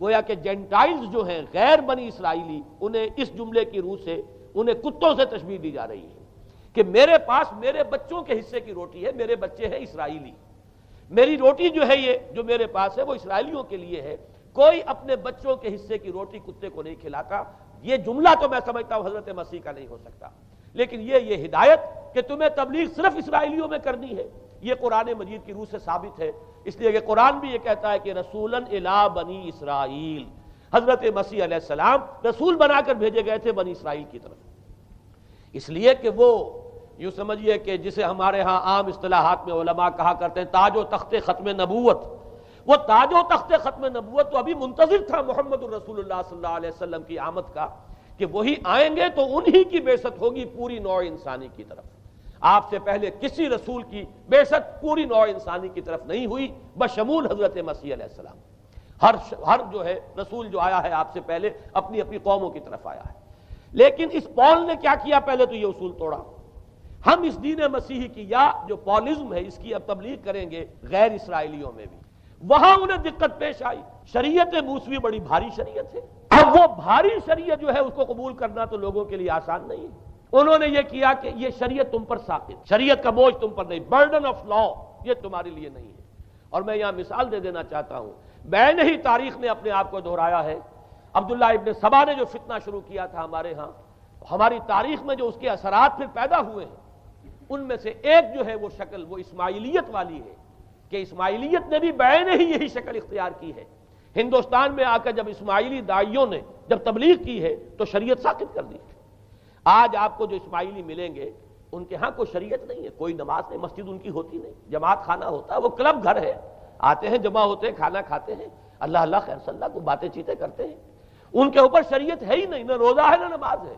S1: گویا کہ جینٹائلز جو ہیں، غیر بنی اسرائیلی، انہیں اس جملے کی روح سے انہیں کتوں سے تشبیہ دی جا رہی ہے کہ میرے پاس میرے بچوں کے حصے کی روٹی ہے، میرے بچے ہیں اسرائیلی، میری روٹی جو ہے یہ جو میرے پاس ہے وہ اسرائیلیوں کے لیے ہے، کوئی اپنے بچوں کے حصے کی روٹی کتے کو نہیں کھلاتا۔ یہ جملہ تو میں سمجھتا ہوں حضرت مسیح کا نہیں ہو سکتا، لیکن یہ ہدایت کہ تمہیں تبلیغ صرف اسرائیلیوں میں کرنی ہے، یہ قرآن مجید کی روح سے ثابت ہے۔ اس لیے کہ قرآن بھی یہ کہتا ہے کہ رسولاً الی بنی اسرائیل، حضرت مسیح علیہ السلام رسول بنا کر بھیجے گئے تھے بنی اسرائیل کی طرف، اس لیے کہ وہ یوں سمجھیے کہ جسے ہمارے ہاں عام اصطلاحات میں علماء کہا کرتے ہیں تاج و تخت ختم نبوت، وہ تاج و تخت ختم نبوت تو ابھی منتظر تھا محمد الرسول اللہ صلی اللہ علیہ وسلم کی آمد کا، کہ وہی آئیں گے تو انہی کی بعثت ہوگی پوری نوع انسانی کی طرف۔ آپ سے پہلے کسی رسول کی بعثت پوری نوع انسانی کی طرف نہیں ہوئی بشمول حضرت مسیح علیہ السلام۔ ہر جو ہے رسول جو آیا ہے آپ سے پہلے اپنی اپنی قوموں کی طرف آیا ہے، لیکن اس پال نے کیا کیا؟ پہلے تو یہ اصول توڑا، ہم اس دین مسیحی کی یا جو پالزم ہے اس کی اب تبلیغ کریں گے غیر اسرائیلیوں میں بھی۔ وہاں انہیں دقت پیش آئی، شریعت موسوی بڑی بھاری شریعت ہے، اب وہ بھاری شریعت جو ہے اس کو قبول کرنا تو لوگوں کے لیے آسان نہیں ہے۔ انہوں نے یہ کیا کہ یہ شریعت تم پر ساقط، شریعت کا بوجھ تم پر نہیں، برڈن آف لا یہ تمہارے لیے نہیں ہے۔ اور میں یہاں مثال دے دینا چاہتا ہوں، بین ہی تاریخ نے اپنے آپ کو دہرایا ہے۔ عبداللہ ابن سبا نے جو فتنہ شروع کیا تھا ہمارے ہاں، ہماری تاریخ میں جو اس کے اثرات پھر پیدا ہوئے ہیں، ان میں سے ایک جو ہے وہ شکل وہ اسماعیلیت والی ہے، کہ اسماعیلیت نے بھی بین ہی یہی شکل اختیار کی ہے۔ ہندوستان میں آ کر جب اسماعیلی داعیوں نے جب تبلیغ کی ہے تو شریعت ساقط کر دی۔ آج آپ کو جو اسماعیلی ملیں گے ان کے ہاں کوئی شریعت نہیں ہے، کوئی نماز نہیں، مسجد ان کی ہوتی نہیں، جماعت خانہ ہوتا ہے، وہ کلب گھر ہے، آتے ہیں جمع ہوتے ہیں، کھانا کھاتے ہیں، اللہ اللہ خیر صلی اللہ کو باتیں چیتیں کرتے ہیں، ان کے اوپر شریعت ہے ہی نہیں، نہ روزہ ہے نہ نماز ہے۔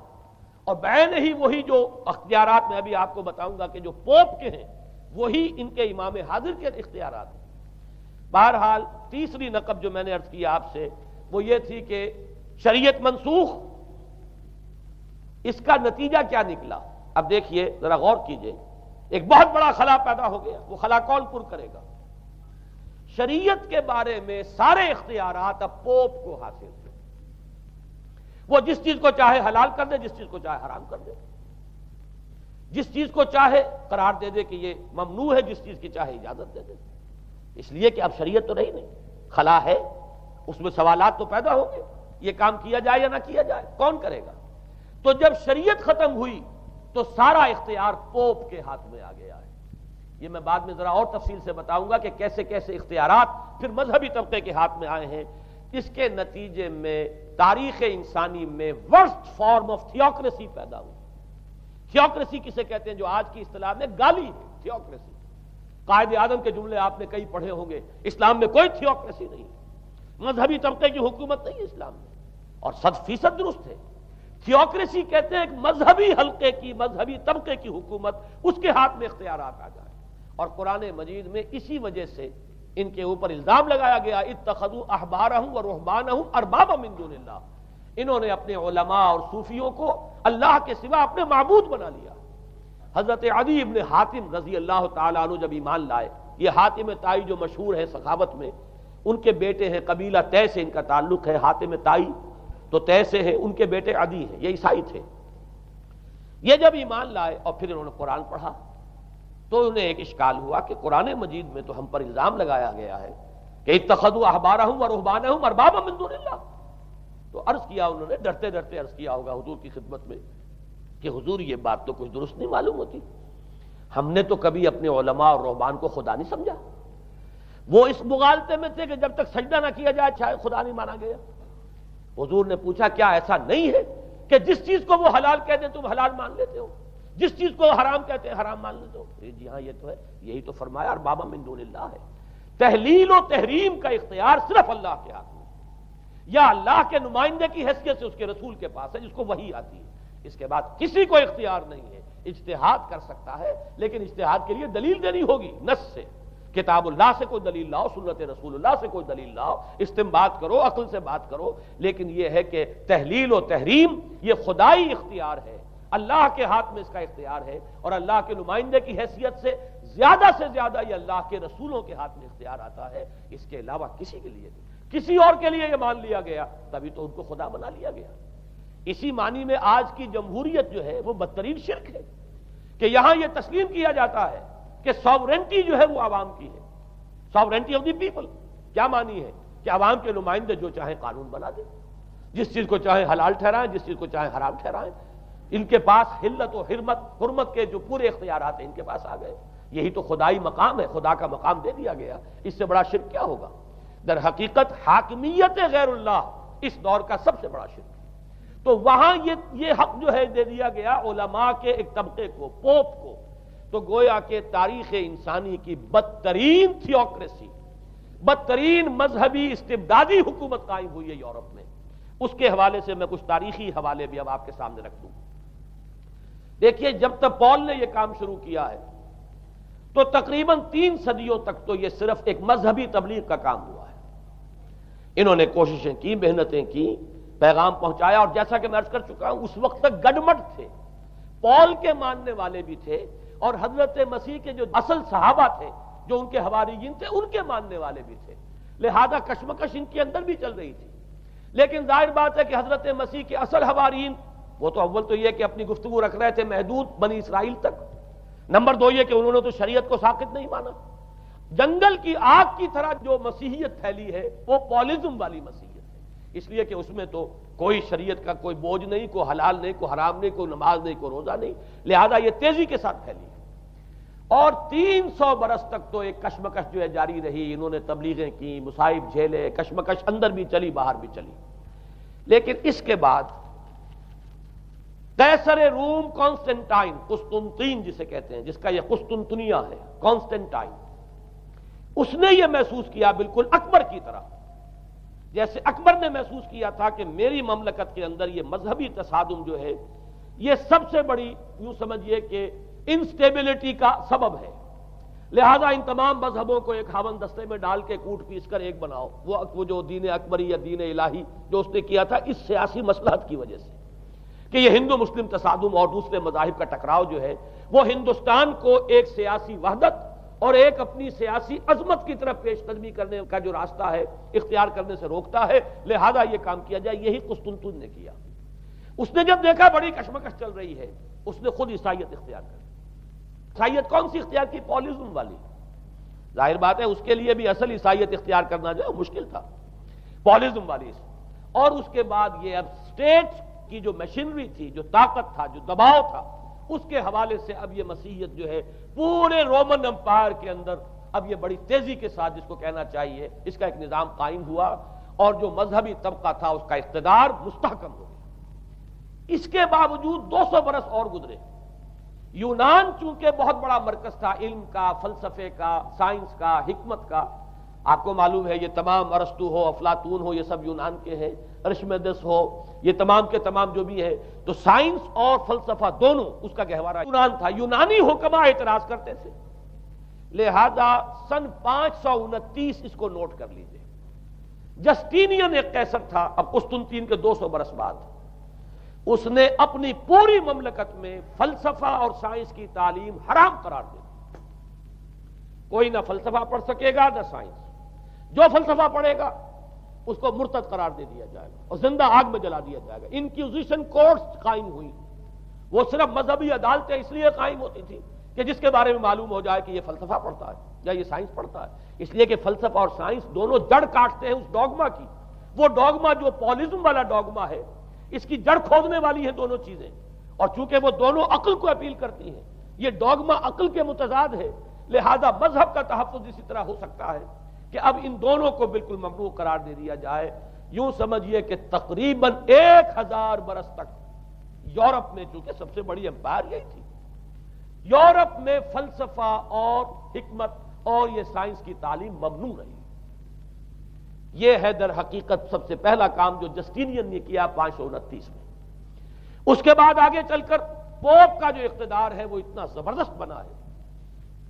S1: اور بین ہی وہی جو اختیارات میں ابھی آپ کو بتاؤں گا کہ جو پوپ کے ہیں، وہی ان کے امام حاضر کے اختیارات ہیں۔ بہرحال تیسری نقب جو میں نے عرض کیا آپ سے وہ یہ تھی کہ شریعت منسوخ، اس کا نتیجہ کیا نکلا؟ اب دیکھیے ذرا غور کیجئے، ایک بہت بڑا خلا پیدا ہو گیا، وہ خلا کون پر کرے گا؟ شریعت کے بارے میں سارے اختیارات اب پوپ کو حاصل تھے، وہ جس چیز کو چاہے حلال کر دے، جس چیز کو چاہے حرام کر دے، جس چیز کو چاہے قرار دے دے کہ یہ ممنوع ہے، جس چیز کی چاہے اجازت دے دے، اس لیے کہ اب شریعت تو رہی نہیں، خلا ہے، اس میں سوالات تو پیدا ہوں گے، یہ کام کیا جائے یا نہ کیا جائے، کون کرے گا؟ تو جب شریعت ختم ہوئی تو سارا اختیار پوپ کے ہاتھ میں آ گیا ہے۔ یہ میں بعد میں ذرا اور تفصیل سے بتاؤں گا کہ کیسے کیسے اختیارات پھر مذہبی طبقے کے ہاتھ میں آئے ہیں۔ اس کے نتیجے میں تاریخ انسانی میں ورسٹ فارم آف تھیوکریسی پیدا ہوئی۔ تھیوکریسی کسے کہتے ہیں؟ جو آج کی اصطلاح میں گالی ہے، تھیوکریسی۔ قائد اعظم کے جملے آپ نے کئی پڑھے ہوں گے، اسلام میں کوئی تھیوکریسی نہیں ہے، مذہبی طبقے کی حکومت نہیں ہے اسلام میں، اور 100% درست ہے۔ تھیوکریسی کہتے ہیں ایک مذہبی حلقے کی، مذہبی طبقے کی حکومت، اس کے ہاتھ میں اختیارات آ جائے، اور قرآن مجید میں اسی وجہ سے ان کے اوپر الزام لگایا گیا اتخذوا احبارهم ورهبانهم اربابا من دون اللہ، انہوں نے اپنے علماء اور صوفیوں کو اللہ کے سوا اپنے معبود بنا لیا۔ حضرت عدی ابن حاتم رضی اللہ تعالیٰ عنہ جب ایمان لائے، یہ حاتم طائی جو مشہور ہے سخاوت میں، ان کے بیٹے ہیں، قبیلہ طے سے ان کا تعلق ہے، حاتم طائی تو طے سے ہے، ان کے بیٹے عدی ہیں، یہ عیسائی تھے۔ یہ جب ایمان لائے اور پھر انہوں نے قرآن پڑھا تو انہیں ایک اشکال ہوا کہ قرآن مجید میں تو ہم پر الزام لگایا گیا ہے کہ اتخذوا احبارهم ورهبانهم اربابا من دون اللہ، تو عرض کیا انہوں نے، ڈرتے ڈرتے عرض کیا ہوگا حضور کی خدمت میں کہ حضور یہ بات تو کچھ درست نہیں معلوم ہوتی، ہم نے تو کبھی اپنے علماء اور رہبان کو خدا نہیں سمجھا، وہ اس مغالطے میں تھے کہ جب تک سجدہ نہ کیا جائے شاید خدا نہیں مانا گیا۔ حضور نے پوچھا کیا ایسا نہیں ہے کہ جس چیز کو وہ حلال کہتے ہیں تم حلال مان لیتے ہو، جس چیز کو حرام کہتے ہیں حرام مان لیتے ہو؟ جی ہاں یہ تو ہے، یہی تو فرمایا اربابا من دون اللہ ہے۔ تحلیل و تحریم کا اختیار صرف اللہ کے ہاتھ میں، یا اللہ کے نمائندے کی حیثیت سے اس کے رسول کے پاس ہے جس کو وحی آتی ہے، اس کے بعد کسی کو اختیار نہیں ہے۔ اجتہاد کر سکتا ہے لیکن اجتہاد کے لیے دلیل دینی ہوگی، نص سے، کتاب اللہ سے کوئی دلیل لاؤ، سنت رسول اللہ سے کوئی دلیل لاؤ، استنباط کرو، عقل سے بات کرو، لیکن یہ ہے کہ تحلیل و تحریم یہ خدائی اختیار ہے، اللہ کے ہاتھ میں اس کا اختیار ہے، اور اللہ کے نمائندے کی حیثیت سے زیادہ یہ اللہ کے رسولوں کے ہاتھ میں اختیار آتا ہے، اس کے علاوہ کسی کے لیے نہیں۔ کسی اور کے لیے یہ مان لیا گیا تبھی تو ان کو خدا بنا لیا گیا۔ اسی معنی میں آج کی جمہوریت جو ہے وہ بدترین شرک ہے کہ یہاں یہ تسلیم کیا جاتا ہے کہ ساورنٹی جو ہے وہ عوام کی ہے، ساورنٹی آف دی پیپل۔ کیا معنی ہے؟ کہ عوام کے نمائندے جو چاہیں قانون بنا دیں، جس چیز کو چاہیں حلال ٹھہرائیں، جس چیز کو چاہیں حرام ٹھہرائیں، ان کے پاس حلت و حرمت کے جو پورے اختیارات ہیں ان کے پاس آ گئے۔ یہی تو خدائی مقام ہے، خدا کا مقام دے دیا گیا، اس سے بڑا شرک کیا ہوگا؟ در حقیقت حاکمیت غیر اللہ اس دور کا سب سے بڑا شرک ہے۔ تو وہاں یہ حق جو ہے دے دیا گیا علماء کے ایک طبقے کو، پوپ کو، تو گویا کہ تاریخ انسانی کی بدترین تھیوکریسی، بدترین مذہبی استبدادی حکومت قائم ہوئی ہے یورپ میں۔ اس کے حوالے سے میں کچھ تاریخی حوالے بھی اب آپ کے سامنے رکھ دوں۔ دیکھیے جب تک پال نے یہ کام شروع کیا ہے تو تقریباً 3 صدیوں تک تو یہ صرف ایک مذہبی تبلیغ کا کام ہوا ہے۔ انہوں نے کوششیں کی، محنتیں کی، پیغام پہنچایا، اور جیسا کہ میں عرض کر چکا ہوں اس وقت تک گڈمٹ تھے، پال کے ماننے والے بھی تھے اور حضرت مسیح کے جو اصل صحابہ تھے جو ان کے حواریین تھے ان کے ماننے والے بھی تھے، لہذا کشمکش ان کے اندر بھی چل رہی تھی۔ لیکن ظاہر بات ہے کہ حضرت مسیح کے اصل حواریین وہ تو اول تو یہ کہ اپنی گفتگو رکھ رہے تھے محدود بنی اسرائیل تک، نمبر 2 یہ کہ انہوں نے تو شریعت کو ساقط نہیں مانا۔ جنگل کی آگ کی طرح جو مسیحیت پھیلی ہے وہ پالزم والی مسیحیت ہے، اس لیے کہ اس میں تو کوئی شریعت کا کوئی بوجھ نہیں، کوئی حلال نہیں، کوئی حرام نہیں، کوئی نماز نہیں، کوئی روزہ نہیں، لہذا یہ تیزی کے ساتھ پھیلی ہے۔ اور 300 برس تک تو ایک کشمکش جو ہے جاری رہی، انہوں نے تبلیغیں کی، مصائب جھیلے، کشمکش اندر بھی چلی باہر بھی چلی۔ لیکن اس کے بعد قیصر روم کانسٹنٹائن، قسطنطین جسے کہتے ہیں، جس کا یہ قسطنطنیہ ہے، کانسٹنٹائن، اس نے یہ محسوس کیا بالکل اکبر کی طرح، جیسے اکبر نے محسوس کیا تھا کہ میری مملکت کے اندر یہ مذہبی تصادم جو ہے یہ سب سے بڑی یوں سمجھیے کہ انسٹیبلٹی کا سبب ہے، لہذا ان تمام مذہبوں کو ایک ہاون دستے میں ڈال کے کوٹ پیس کر ایک بناؤ. وہ جو دین اکبری یا دین الہی جو اس نے کیا تھا اس سیاسی مصلحت کی وجہ سے کہ یہ ہندو مسلم تصادم اور دوسرے مذاہب کا ٹکراؤ جو ہے وہ ہندوستان کو ایک سیاسی وحدت اور ایک اپنی سیاسی عظمت کی طرف پیش قدمی کرنے کا جو راستہ ہے اختیار کرنے سے روکتا ہے. لہذا یہ کام کیا جائے. یہی قسطنطین نے کیا. اس نے جب دیکھا بڑی کشمکش چل رہی ہے اس نے خود عیسائیت اختیار کر. عیسائیت کون سی اختیار کی؟ پالیزم والی. ظاہر بات ہے اس کے لیے بھی اصل عیسائیت اختیار کرنا جو ہے مشکل تھا. پالیزم والی. اور اس کے بعد یہ اب اسٹیٹ کی جو مشینری تھی، جو طاقت تھا، جو دباؤ تھا، اس کے حوالے سے اب یہ مسیحیت جو ہے پورے رومن امپائر کے اندر اب یہ بڑی تیزی کے ساتھ جس کو کہنا چاہیے اس کا ایک نظام قائم ہوا اور جو مذہبی طبقہ تھا اس کا اقتدار مستحکم ہو گیا. اس کے باوجود 200 برس اور گزرے. یونان چونکہ بہت بڑا مرکز تھا علم کا، فلسفے کا، سائنس کا، حکمت کا. آپ کو معلوم ہے یہ تمام ارسطو ہو، افلاطون ہو، یہ سب یونان کے ہیں. ارشمیدس ہو، یہ تمام کے تمام جو بھی ہے تو سائنس اور فلسفہ دونوں اس کا گہوارہ یونان تھا. یونانی حکماء اعتراض کرتے تھے. لہذا سن 529 اس کو نوٹ کر لیجئے. جسٹینین ایک قیصر تھا اب قسطنطین کے 200 برس بعد. اس نے اپنی پوری مملکت میں فلسفہ اور سائنس کی تعلیم حرام قرار دی. کوئی نہ فلسفہ پڑھ سکے گا نہ سائنس. جو فلسفہ پڑھے گا اس کو مرتد قرار دے دیا جائے گا اور زندہ آگ میں جلا دیا جائے گا. انکوزیشن کورٹس قائم ہوئی. وہ صرف مذہبی عدالتیں اس لیے قائم ہوتی تھی کہ جس کے بارے میں معلوم ہو جائے کہ یہ فلسفہ پڑھتا ہے یا یہ سائنس پڑھتا ہے. اس لیے کہ فلسفہ اور سائنس دونوں جڑ کاٹتے ہیں اس ڈوگما کی. وہ ڈوگما جو پالیزم والا ڈوگما ہے اس کی جڑ کھودنے والی ہیں دونوں چیزیں. اور چونکہ وہ دونوں عقل کو اپیل کرتی ہیں، یہ ڈوگما عقل کے متضاد ہے. لہذا مذہب کا تحفظ اسی طرح ہو سکتا ہے کہ اب ان دونوں کو بالکل ممنوع قرار دے دیا جائے. یوں سمجھیے کہ تقریباً 1000 برس تک یورپ میں، چونکہ سب سے بڑی امپائر یہی تھی، یورپ میں فلسفہ اور حکمت اور یہ سائنس کی تعلیم ممنوع رہی. یہ ہے در حقیقت سب سے پہلا کام جو جسٹینین نے کیا 529 میں. اس کے بعد آگے چل کر پوپ کا جو اقتدار ہے وہ اتنا زبردست بنا ہے.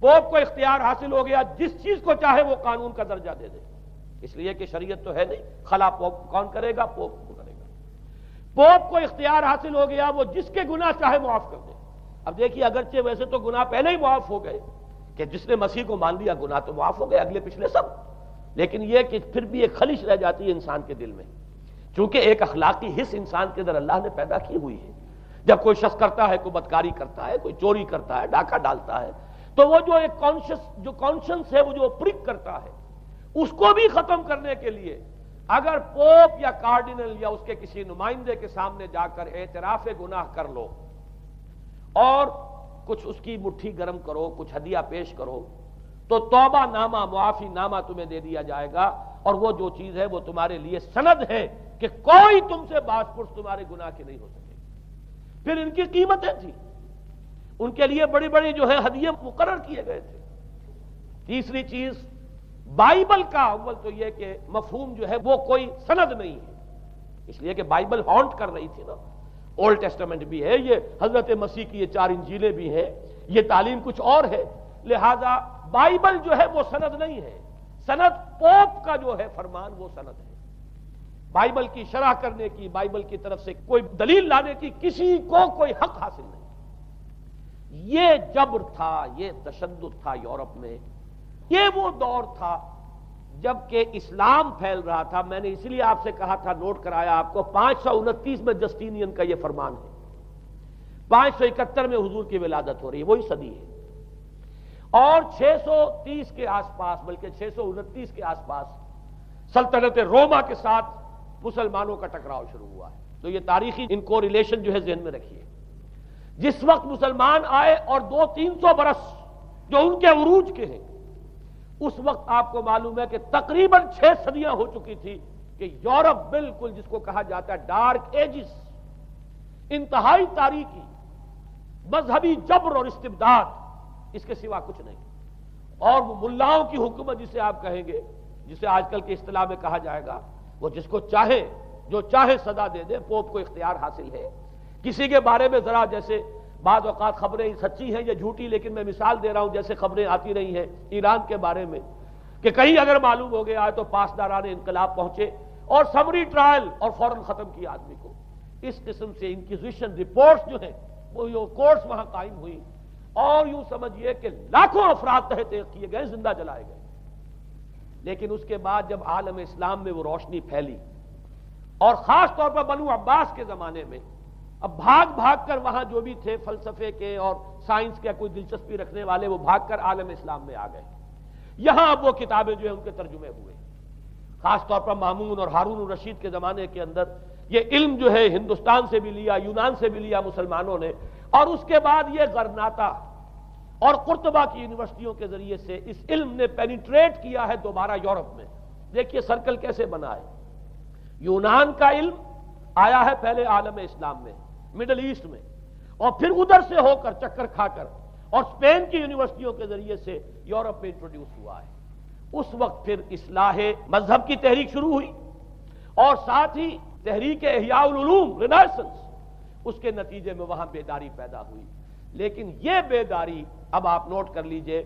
S1: پوپ کو اختیار حاصل ہو گیا جس چیز کو چاہے وہ قانون کا درجہ دے دے. اس لیے کہ شریعت تو ہے نہیں، خلا پوپ کون کرے گا؟ پوپ کو کرے گا. پوپ کو اختیار حاصل ہو گیا وہ جس کے گناہ چاہے معاف کر دے. اب دیکھیے اگرچہ ویسے تو گناہ پہلے ہی معاف ہو گئے کہ جس نے مسیح کو مان لیا گناہ تو معاف ہو گئے اگلے پچھلے سب، لیکن یہ کہ پھر بھی ایک خلش رہ جاتی ہے انسان کے دل میں، چونکہ ایک اخلاقی حص انسان کے اندر اللہ نے پیدا کی ہوئی ہے. جب کوئی شخص کرتا ہے، کوئی بدکاری کرتا ہے، کوئی چوری کرتا ہے، ڈاکہ ڈالتا ہے، تو وہ جو ایک کانشنس ہے وہ جو پرک کرتا ہے اس کو بھی ختم کرنے کے لیے اگر پوپ یا کارڈینل یا اس کے کسی نمائندے کے سامنے جا کر اعتراف گناہ کر لو اور کچھ اس کی مٹھی گرم کرو، کچھ ہدیہ پیش کرو، تو توبہ نامہ، معافی نامہ تمہیں دے دیا جائے گا. اور وہ جو چیز ہے وہ تمہارے لیے سند ہے کہ کوئی تم سے باز پرس تمہارے گناہ کے نہیں ہو سکے. پھر ان کی قیمتیں تھیں، ان کے لیے بڑی بڑی جو ہے ہدیے مقرر کیے گئے تھے. تیسری چیز بائبل کا اول تو یہ کہ مفہوم جو ہے وہ کوئی سند نہیں ہے، اس لیے کہ بائبل ہانٹ کر رہی تھی نا. اولڈ ٹیسٹمنٹ بھی ہے، یہ حضرت مسیح کی یہ 4 انجیلیں بھی ہیں، یہ تعلیم کچھ اور ہے. لہذا بائبل جو ہے وہ سند نہیں ہے. سند پوپ کا جو ہے فرمان وہ سند ہے. بائبل کی شرح کرنے کی، بائبل کی طرف سے کوئی دلیل لانے کی کسی کو کوئی حق حاصل نہیں. یہ جبر تھا، یہ تشدد تھا یورپ میں. یہ وہ دور تھا جب کہ اسلام پھیل رہا تھا. میں نے اسی لیے آپ سے کہا تھا، نوٹ کرایا آپ کو، 529 میں جسٹینین کا یہ فرمان ہے. 571 میں حضور کی ولادت ہو رہی ہے، وہی صدی ہے. اور 630 کے آس پاس، بلکہ 629 کے آس پاس سلطنت روما کے ساتھ مسلمانوں کا ٹکراؤ شروع ہوا ہے. تو یہ تاریخی ان کو ریلیشن جو ہے ذہن میں رکھیے. جس وقت مسلمان آئے اور 200-300 برس جو ان کے عروج کے ہیں، اس وقت آپ کو معلوم ہے کہ تقریباً 6 صدیاں ہو چکی تھی کہ یورپ بالکل جس کو کہا جاتا ہے ڈارک ایجز، انتہائی تاریکی، مذہبی جبر اور استبداد، اس کے سوا کچھ نہیں. اور وہ ملاؤں کی حکومت جسے آپ کہیں گے، جسے آج کل کی اصطلاح میں کہا جائے گا، وہ جس کو چاہے جو چاہے سزا دے دے. پوپ کو اختیار حاصل ہے. کسی کے بارے میں ذرا جیسے بعض اوقات خبریں سچی ہیں یا جھوٹی، لیکن میں مثال دے رہا ہوں جیسے خبریں آتی رہی ہیں ایران کے بارے میں کہ کہیں اگر معلوم ہو گیا ہے تو پاسداران انقلاب پہنچے اور سمری ٹرائل اور فوراً ختم کیا آدمی کو۔ اس قسم سے انکوزیشن رپورٹس جو ہیں وہ کورٹس وہاں قائم ہوئی، اور یوں سمجھیے کہ لاکھوں افراد تحت کیے گئے، زندہ جلائے گئے۔ لیکن اس کے بعد جب عالم اسلام میں وہ روشنی پھیلی، اور خاص طور پر بنو عباس کے زمانے میں، اب بھاگ کر وہاں جو بھی تھے فلسفے کے اور سائنس کے کوئی دلچسپی رکھنے والے، وہ بھاگ کر عالم اسلام میں آ گئے۔ یہاں اب وہ کتابیں جو ہیں ان کے ترجمے ہوئے، خاص طور پر مامون اور ہارون الرشید کے زمانے کے اندر یہ علم جو ہے ہندوستان سے بھی لیا، یونان سے بھی لیا مسلمانوں نے، اور اس کے بعد یہ غرناطہ اور قرطبہ کی یونیورسٹیوں کے ذریعے سے اس علم نے پینیٹریٹ کیا ہے دوبارہ یورپ میں۔ دیکھیے سرکل کیسے بنا ہے، یونان کا علم آیا ہے پہلے عالم اسلام میں، مڈل ایسٹ میں، اور پھر ادھر سے ہو کر چکر کھا کر اور اسپین کی یونیورسٹیوں کے ذریعے سے یورپ میں انٹروڈیوس ہوا ہے۔ اس وقت پھر اصلاح مذہب کی تحریک شروع ہوئی، اور ساتھ ہی تحریک احیاء العلوم رینیسنس، اس کے نتیجے میں وہاں بیداری پیدا ہوئی۔ لیکن یہ بیداری اب آپ نوٹ کر لیجئے،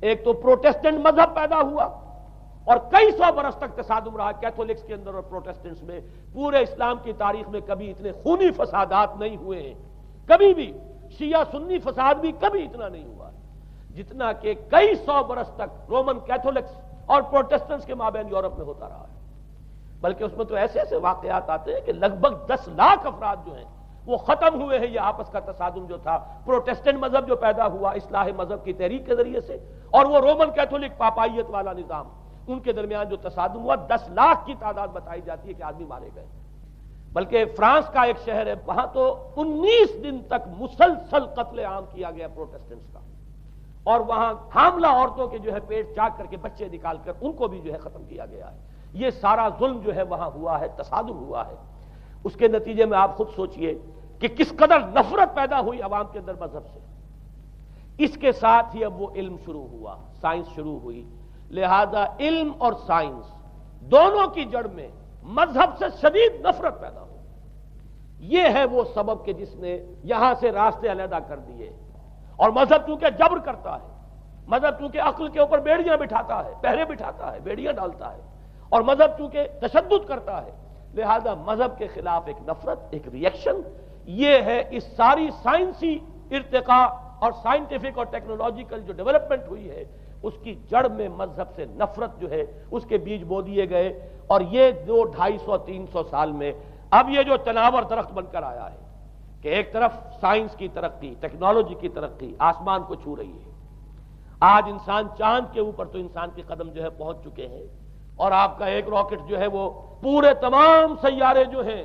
S1: ایک تو پروٹیسٹنٹ مذہب پیدا ہوا، اور کئی سو برس تک تصادم رہا کیتھولکس کے اندر اور پروٹیسٹنٹس میں۔ پورے اسلام کی تاریخ میں کبھی اتنے خونی فسادات نہیں ہوئے ہیں، کبھی بھی شیعہ سنی فساد بھی کبھی اتنا نہیں ہوا جتنا کہ کئی سو برس تک رومن کیتھولکس اور پروٹیسٹنٹس کے مابین یورپ میں ہوتا رہا ہے۔ بلکہ اس میں تو ایسے ایسے واقعات آتے ہیں کہ لگ بھگ 10 لاکھ افراد جو ہیں وہ ختم ہوئے ہیں۔ یہ آپس کا تصادم جو تھا، پروٹیسٹنٹ مذہب جو پیدا ہوا اصلاح مذہب کی تحریک کے ذریعے سے، اور وہ رومن کیتھولک پاپائیت والا نظام، ان کے درمیان جو تصادم ہوا، 10 لاکھ کی تعداد بتائی جاتی ہے کہ آدمی مارے گئے۔ بلکہ فرانس کا ایک شہر ہے، وہاں تو 19 دن تک مسلسل قتل عام کیا گیا پروٹیسٹنٹس کا، اور وہاں حاملہ عورتوں کے جو ہے پیٹ چاک کر کے بچے نکال کر ان کو بھی جو ہے ختم کیا گیا ہے۔ یہ سارا ظلم جو ہے وہاں ہوا ہے، تصادم ہوا ہے۔ اس کے نتیجے میں آپ خود سوچئے کہ کس قدر نفرت پیدا ہوئی عوام کے اندر مذہب سے۔ اس کے ساتھ ہی اب وہ علم شروع ہوا، سائنس شروع ہوئی، لہذا علم اور سائنس دونوں کی جڑ میں مذہب سے شدید نفرت پیدا ہو۔ یہ ہے وہ سبب کہ جس نے یہاں سے راستے علیحدہ کر دیے، اور مذہب چونکہ جبر کرتا ہے، مذہب چونکہ عقل کے اوپر بیڑیاں بٹھاتا ہے، پہرے بٹھاتا ہے، بیڑیاں ڈالتا ہے، اور مذہب چونکہ تشدد کرتا ہے، لہذا مذہب کے خلاف ایک نفرت، ایک ریئیکشن، یہ ہے اس ساری سائنسی ارتقاء اور سائنٹیفک اور ٹیکنالوجیکل جو ڈیولپمنٹ ہوئی ہے، اس کی جڑ میں مذہب سے نفرت جو ہے اس کے بیج بو دیے گئے۔ اور یہ 200-250-300 سال میں اب یہ جو تناور درخت بن کر آیا ہے کہ ایک طرف سائنس کی ترقی، ٹیکنالوجی کی ترقی آسمان کو چھو رہی ہے۔ آج انسان چاند کے اوپر تو انسان کے قدم جو ہے پہنچ چکے ہیں، اور آپ کا ایک راکٹ جو ہے وہ پورے تمام سیارے جو ہیں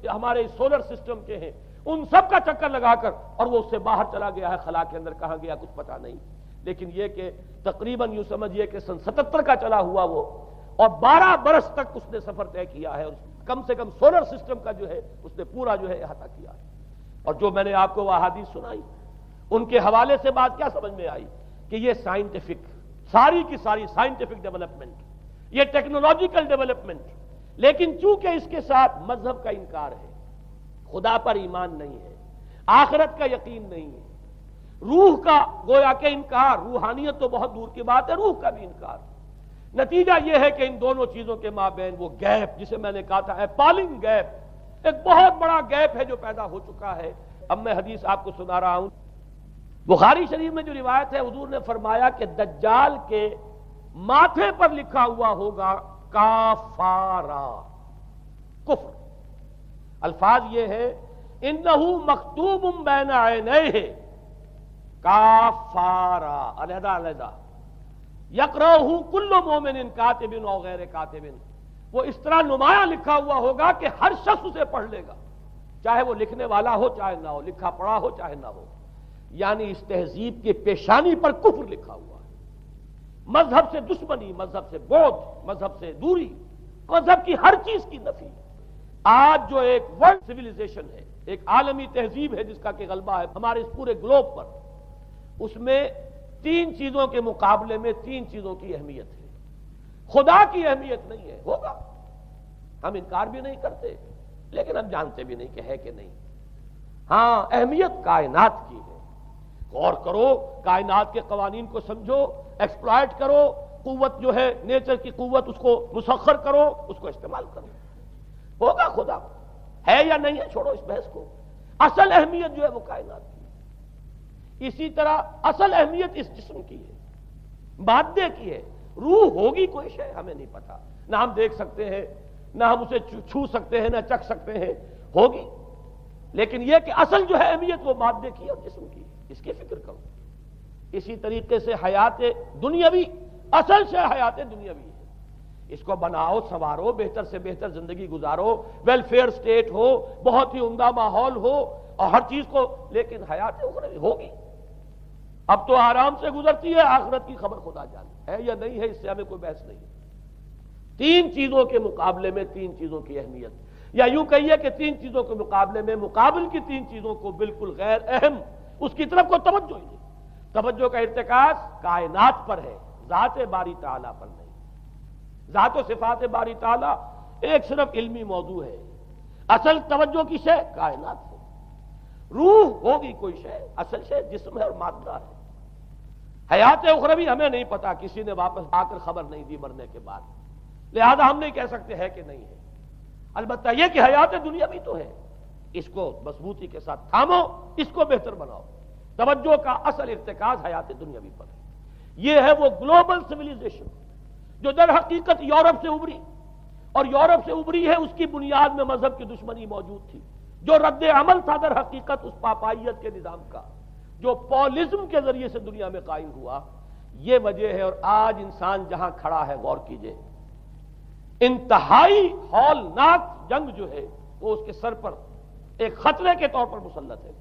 S1: ہمارے سولر سسٹم کے ہیں ان سب کا چکر لگا کر، اور وہ اس سے باہر چلا گیا ہے خلا کے اندر، کہاں گیا کچھ پتہ نہیں۔ لیکن یہ کہ تقریباً یوں سمجھیے کہ سن 77 کا چلا ہوا وہ، اور 12 برس تک اس نے سفر طے کیا ہے، اور کم سے کم سولر سسٹم کا جو ہے اس نے پورا جو ہے احاطہ کیا ہے۔ اور جو میں نے آپ کو وہ احادیث سنائی، ان کے حوالے سے بات کیا سمجھ میں آئی کہ یہ سائنٹیفک، ساری کی ساری سائنٹیفک ڈیولپمنٹ، یہ ٹیکنالوجیکل ڈیولپمنٹ، لیکن چونکہ اس کے ساتھ مذہب کا انکار ہے، خدا پر ایمان نہیں ہے، آخرت کا یقین نہیں ہے، روح کا گویا کہ انکار، روحانیت تو بہت دور کی بات ہے، روح کا بھی انکار۔ نتیجہ یہ ہے کہ ان دونوں چیزوں کے مابین وہ گیپ، جسے میں نے کہا تھا ایپالنگ گیپ، ایک بہت بڑا گیپ ہے جو پیدا ہو چکا ہے۔ اب میں حدیث آپ کو سنا رہا ہوں، بخاری شریف میں جو روایت ہے، حضور نے فرمایا کہ دجال کے ماتھے پر لکھا ہوا ہوگا کافارا، کفر۔ الفاظ یہ ہے انہو مکتوب بین عینیہ کافارا، علیحدہ علیحدہ، یقرأہ کل مومن کاتب او غیر کاتب، وہ اس طرح نمایاں لکھا ہوا ہوگا کہ ہر شخص اسے پڑھ لے گا، چاہے وہ لکھنے والا ہو چاہے نہ ہو، لکھا پڑھا ہو چاہے نہ ہو۔ یعنی اس تہذیب کی پیشانی پر کفر لکھا ہوا ہے، مذہب سے دشمنی، مذہب سے بودھ، مذہب سے دوری، مذہب کی ہر چیز کی نفی۔ آج جو ایک ورلڈ سویلائزیشن ہے، ایک عالمی تہذیب ہے جس کا کہ غلبہ ہے ہمارے اس پورے گلوب پر، اس میں 3 چیزوں کے مقابلے میں 3 چیزوں کی اہمیت ہے۔ خدا کی اہمیت نہیں ہے، ہوگا، ہم انکار بھی نہیں کرتے، لیکن ہم جانتے بھی نہیں کہ ہے کہ نہیں۔ ہاں اہمیت کائنات کی ہے، غور کرو، کائنات کے قوانین کو سمجھو، ایکسپلائٹ کرو، قوت جو ہے نیچر کی قوت اس کو مسخر کرو، اس کو استعمال کرو، ہوگا خدا ہے یا نہیں ہے، چھوڑو اس بحث کو۔ اصل اہمیت جو ہے وہ کائنات کی ہے۔ اسی طرح اصل اہمیت اس جسم کی ہے، مادے کی ہے۔ روح ہوگی کوئی شے ہمیں نہیں پتا، نہ ہم دیکھ سکتے ہیں، نہ ہم اسے چھو سکتے ہیں، نہ چکھ سکتے ہیں، ہوگی، لیکن یہ کہ اصل جو ہے اہمیت وہ مادے کی اور جسم کی، اس کی فکر کرو۔ اسی طریقے سے حیات دنیاوی، اصل سے حیات دنیاوی ہے، اس کو بناؤ، سنوارو، بہتر سے بہتر زندگی گزارو، ویلفیئر سٹیٹ ہو، بہت ہی عمدہ ماحول ہو اور ہر چیز کو، لیکن حیات اخروی ہوگی۔ اب تو آرام سے گزرتی ہے، آخرت کی خبر خدا جانے ہے یا نہیں ہے، اس سے ہمیں کوئی بحث نہیں۔ تین چیزوں کے مقابلے میں تین چیزوں کی اہمیت، یا یوں کہیے کہ تین چیزوں کے مقابلے میں مقابل کی تین چیزوں کو بالکل غیر اہم، اس کی طرف کوئی توجہ ہی نہیں۔ توجہ کا ارتکاز کائنات پر ہے، ذات باری تعالیٰ پر نہیں۔ ذات و صفات باری تعالیٰ ایک صرف علمی موضوع ہے، اصل توجہ کی شے کائنات ہے۔ روح ہوگی کوئی شے، اصل شے جسم ہے اور مادہ ہے۔ حیات اخروی ہمیں نہیں پتا، کسی نے واپس آ کر خبر نہیں دی مرنے کے بعد، لہذا ہم نہیں کہہ سکتے ہے کہ نہیں ہے۔ البتہ یہ کہ حیات دنیا بھی تو ہے، اس کو مضبوطی کے ساتھ تھامو، اس کو بہتر بناؤ۔ توجہ کا اصل ارتکاز حیات دنیاوی پر ہے۔ یہ ہے وہ گلوبل سویلائزیشن جو در حقیقت یورپ سے ابری، اور یورپ سے ابری ہے، اس کی بنیاد میں مذہب کی دشمنی موجود تھی، جو رد عمل تھا در حقیقت اس پاپائیت کے نظام کا جو پولزم کے ذریعے سے دنیا میں قائم ہوا۔ یہ وجہ ہے، اور آج انسان جہاں کھڑا ہے غور کیجئے، انتہائی ہولناک جنگ جو ہے وہ اس کے سر پر ایک خطرے کے طور پر مسلط ہے۔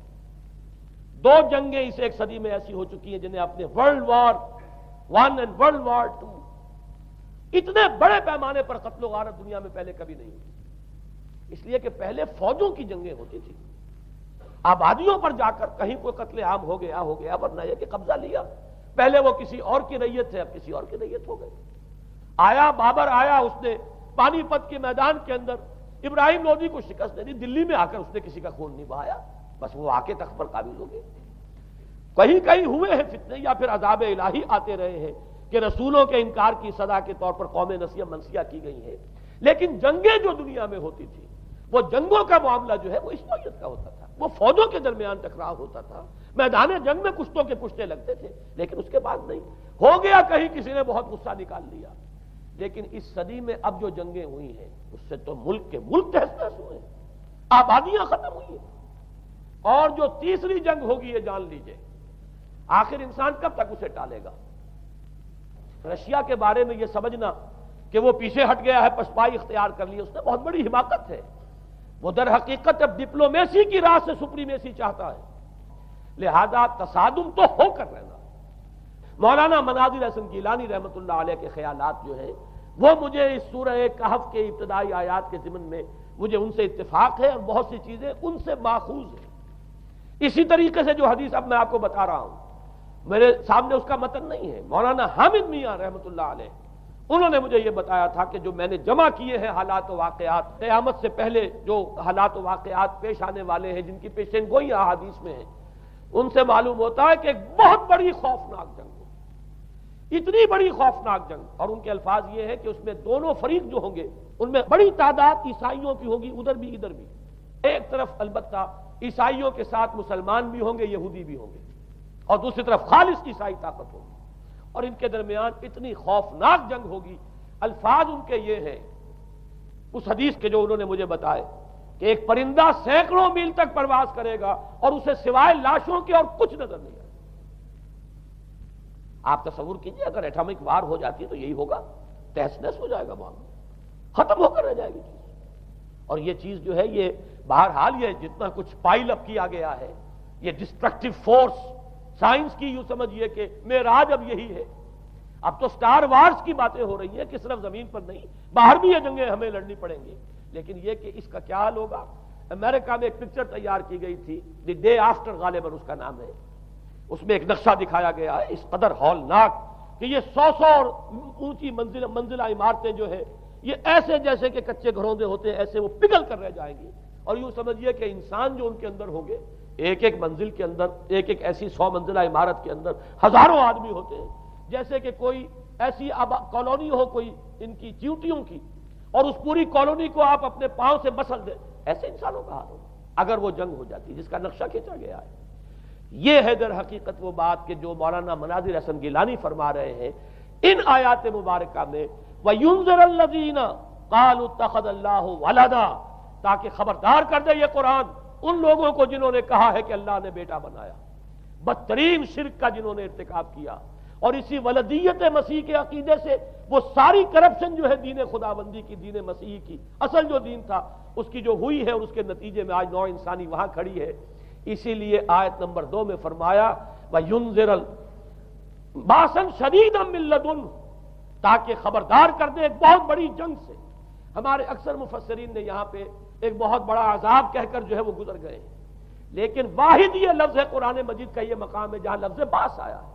S1: دو جنگیں اس ایک صدی میں ایسی ہو چکی ہیں جنہیں اپنے ورلڈ وار 1 اور ورلڈ وار 2 اتنے بڑے پیمانے پر قتل و غارت دنیا میں پہلے کبھی نہیں ہوئی، اس لیے کہ پہلے فوجوں کی جنگیں ہوتی تھی، آبادیوں پر جا کر کہیں کوئی قتل عام ہو گیا، ورنہ یہ کہ قبضہ لیا، پہلے وہ کسی اور کی ریت تھے، اب کسی اور کی ریت ہو گئی۔ آیا بابر آیا، اس نے پانی پت کے میدان کے اندر ابراہیم لودھی کو شکست دے دی، دلی میں آ کر اس نے کسی کا خون نہیں بہایا، بس وہ آ کے تخت پر قابض ہو گئے۔ کہیں کہیں ہوئے ہیں فتنے، یا پھر عذاب الہی آتے رہے ہیں کہ رسولوں کے انکار کی سزا کے طور پر قوم نسیہ منسیہ کی گئی ہیں، لیکن جنگیں جو دنیا میں ہوتی تھی، وہ جنگوں کا معاملہ جو ہے وہ اس نوعیت کا ہوتا تھا، وہ فوجوں کے درمیان ٹکراؤ ہوتا تھا، میدان جنگ میں کشتوں کے پشتے لگتے تھے، لیکن اس کے بعد نہیں ہو گیا، کہیں کسی نے بہت غصہ نکال لیا۔ لیکن اس صدی میں اب جو جنگیں ہوئی ہیں اس سے تو ملک کے ملک تہس نہس ہوئے ہیں، آبادیاں ختم ہوئی ہیں، اور جو تیسری جنگ ہوگی یہ جان لیجئے، آخر انسان کب تک اسے ٹالے گا؟ رشیا کے بارے میں یہ سمجھنا کہ وہ پیچھے ہٹ گیا ہے، پشپائی اختیار کر لی، اس نے بہت بڑی حماقت ہے۔ وہ در حقیقت اب ڈپلومیسی کی راہ سے سپریمیسی چاہتا ہے، لہذا تصادم تو ہو کر رہنا۔ مولانا مناظر حسن گیلانی رحمۃ اللہ علیہ کے خیالات جو ہیں وہ مجھے اس سورہ کہف کے ابتدائی آیات کے ضمن میں مجھے ان سے اتفاق ہے، اور بہت سی چیزیں ان سے ماخوذ ہیں۔ اسی طریقے سے جو حدیث اب میں آپ کو بتا رہا ہوں، میرے سامنے اس کا متن نہیں ہے، مولانا حامد میاں رحمۃ اللہ علیہ انہوں نے مجھے یہ بتایا تھا کہ جو میں نے جمع کیے ہیں حالات و واقعات، قیامت سے پہلے جو حالات و واقعات پیش آنے والے ہیں، جن کی پیشین گوئی احادیث میں ہیں، ان سے معلوم ہوتا ہے کہ ایک بہت بڑی خوفناک جنگ، اتنی بڑی خوفناک جنگ، اور ان کے الفاظ یہ ہے کہ اس میں دونوں فریق جو ہوں گے ان میں بڑی تعداد عیسائیوں کی ہوگی، ادھر بھی ادھر بھی، ایک طرف البتہ عیسائیوں کے ساتھ مسلمان بھی ہوں گے، یہودی بھی ہوں گے، اور دوسری طرف خالص عیسائی طاقت ہوگی، اور ان کے درمیان اتنی خوفناک جنگ ہوگی۔ الفاظ ان کے یہ ہیں اس حدیث کے جو انہوں نے مجھے بتائے کہ ایک پرندہ سینکڑوں میل تک پرواز کرے گا اور اسے سوائے لاشوں کے اور کچھ نظر نہیں آئے۔ آپ تصور کیجئے اگر ایٹامک وار ہو جاتی ہے تو یہی ہوگا، تہس نہس ہو جائے گا، معاملہ ختم ہو کر رہ جائے گی چیز۔ اور یہ چیز جو ہے یہ بہرحال یہ جتنا کچھ پائل اپ کیا گیا ہے، یہ ڈسٹرکٹیو فورس سائنس کی یوں سمجھیے کہ معراج اب یہی ہے۔ اب تو سٹار وارز کی باتیں ہو رہی ہیں کہ صرف زمین پر نہیں، باہر بھی یہ جنگیں ہمیں لڑنی پڑیں گی، لیکن یہ کہ اس کا کیا حال ہوگا۔ امریکہ میں ایک پکچر تیار کی گئی تھی، دی ڈے آفٹر غالباً اس کا نام ہے، اس میں ایک نقشہ دکھایا گیا ہے اس قدر ہولناک کہ یہ 100 اور اونچی منزلہ عمارتیں جو ہے یہ ایسے جیسے کہ کچے گھروندے ہوتے ہیں، ایسے وہ پگھل کر رہ جائیں گی، اور یوں سمجھیے کہ انسان جو ان کے اندر ہوں گے ایک ایک منزل کے اندر، ایک ایک ایسی 100 منزلہ عمارت کے اندر ہزاروں آدمی ہوتے ہیں، جیسے کہ کوئی ایسی کالونی ہو کوئی ان کی چیونٹیوں کی، اور اس پوری کالونی کو آپ اپنے پاؤں سے مسل دیں، ایسے انسانوں کا حال ہوگا اگر وہ جنگ ہو جاتی جس کا نقشہ کھینچا گیا ہے۔ یہ ہے در حقیقت وہ بات کہ جو مولانا مناظر حسن گیلانی فرما رہے ہیں ان آیات مبارکہ میں، وَيُنذِرَ الَّذِينَ قَالُوا اتَّخَذَ اللَّهُ وَلَدًا، تاکہ خبردار کر دے یہ قرآن ان لوگوں کو جنہوں نے کہا ہے کہ اللہ نے بیٹا بنایا، بدترین شرک کا جنہوں نے ارتکاب کیا، اور اسی ولدیت مسیح کے عقیدے سے وہ ساری کرپشن جو ہے دین خداوندی کی، دین مسیح کی اصل جو دین تھا اس کی جو ہوئی ہے، اور اس کے نتیجے میں آج نوع انسانی وہاں کھڑی ہے۔ اسی لیے آیت نمبر 2 میں فرمایا وَيُنذِرَ بَأْسًا شَدِيدًا مِّن لَّدُنْهُ، تاکہ خبردار کر دے ایک بہت بڑی جنگ سے۔ ہمارے اکثر مفسرین نے یہاں پہ ایک بہت بڑا عذاب کہہ کر جو ہے وہ گزر گئے ہیں، لیکن واحد یہ لفظ ہے قرآن مجید کا یہ مقام ہے جہاں لفظ باس آیا ہے،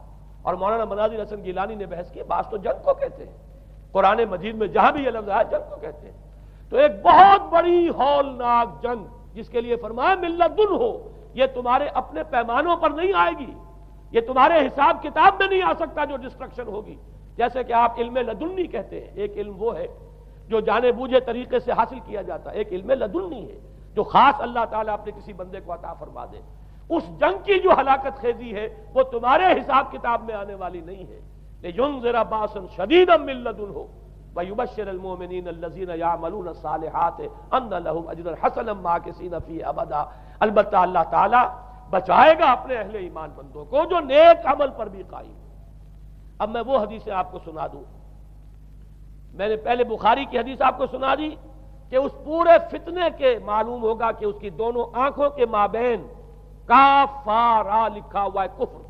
S1: اور مولانا مناظر حسن گیلانی نے بحث کی باس تو جنگ کو کہتے ہیں، قرآن مجید میں جہاں بھی یہ لفظ آیا جنگ کو کہتے ہیں۔ تو ایک بہت بڑی ہولناک جنگ جس کے لیے فرمایا من لدنہ، یہ تمہارے اپنے پیمانوں پر نہیں آئے گی، یہ تمہارے حساب کتاب میں نہیں آ سکتا جو ڈسٹرکشن ہوگی، جیسے کہ آپ علم لدنی کہتے ہیں۔ ایک علم وہ ہے جو جانے بوجھے طریقے سے حاصل کیا جاتا ہے، ایک علم لدنی ہے جو خاص اللہ تعالیٰ اپنے کسی بندے کو عطا فرما دے۔ اس جنگ کی جو ہلاکت خیزی ہے وہ تمہارے حساب کتاب میں آنے والی نہیں ہے۔ لِيُنذِرَ بَأْسًا شَدِيدًا مِّن لَّدُنْهُ وَيُبَشِّرَ الْمُؤْمِنِينَ الَّذِينَ يَعْمَلُونَ الصَّالِحَاتِ أَنَّ لَهُمْ أَجْرًا حَسَنًا مَّاكِثِينَ فِيهِ أَبَدًا۔ البتہ اللہ تعالیٰ بچائے گا اپنے اہل ایمان بندوں کو جو نیک عمل پر بھی قائم۔ اب میں وہ حدیثیں آپ کو سنا دوں، میں نے پہلے بخاری کی حدیث آپ کو سنا دی کہ اس پورے فتنے کے معلوم ہوگا کہ اس کی دونوں آنکھوں کے مابین کافارا لکھا ہوا ہے کفر،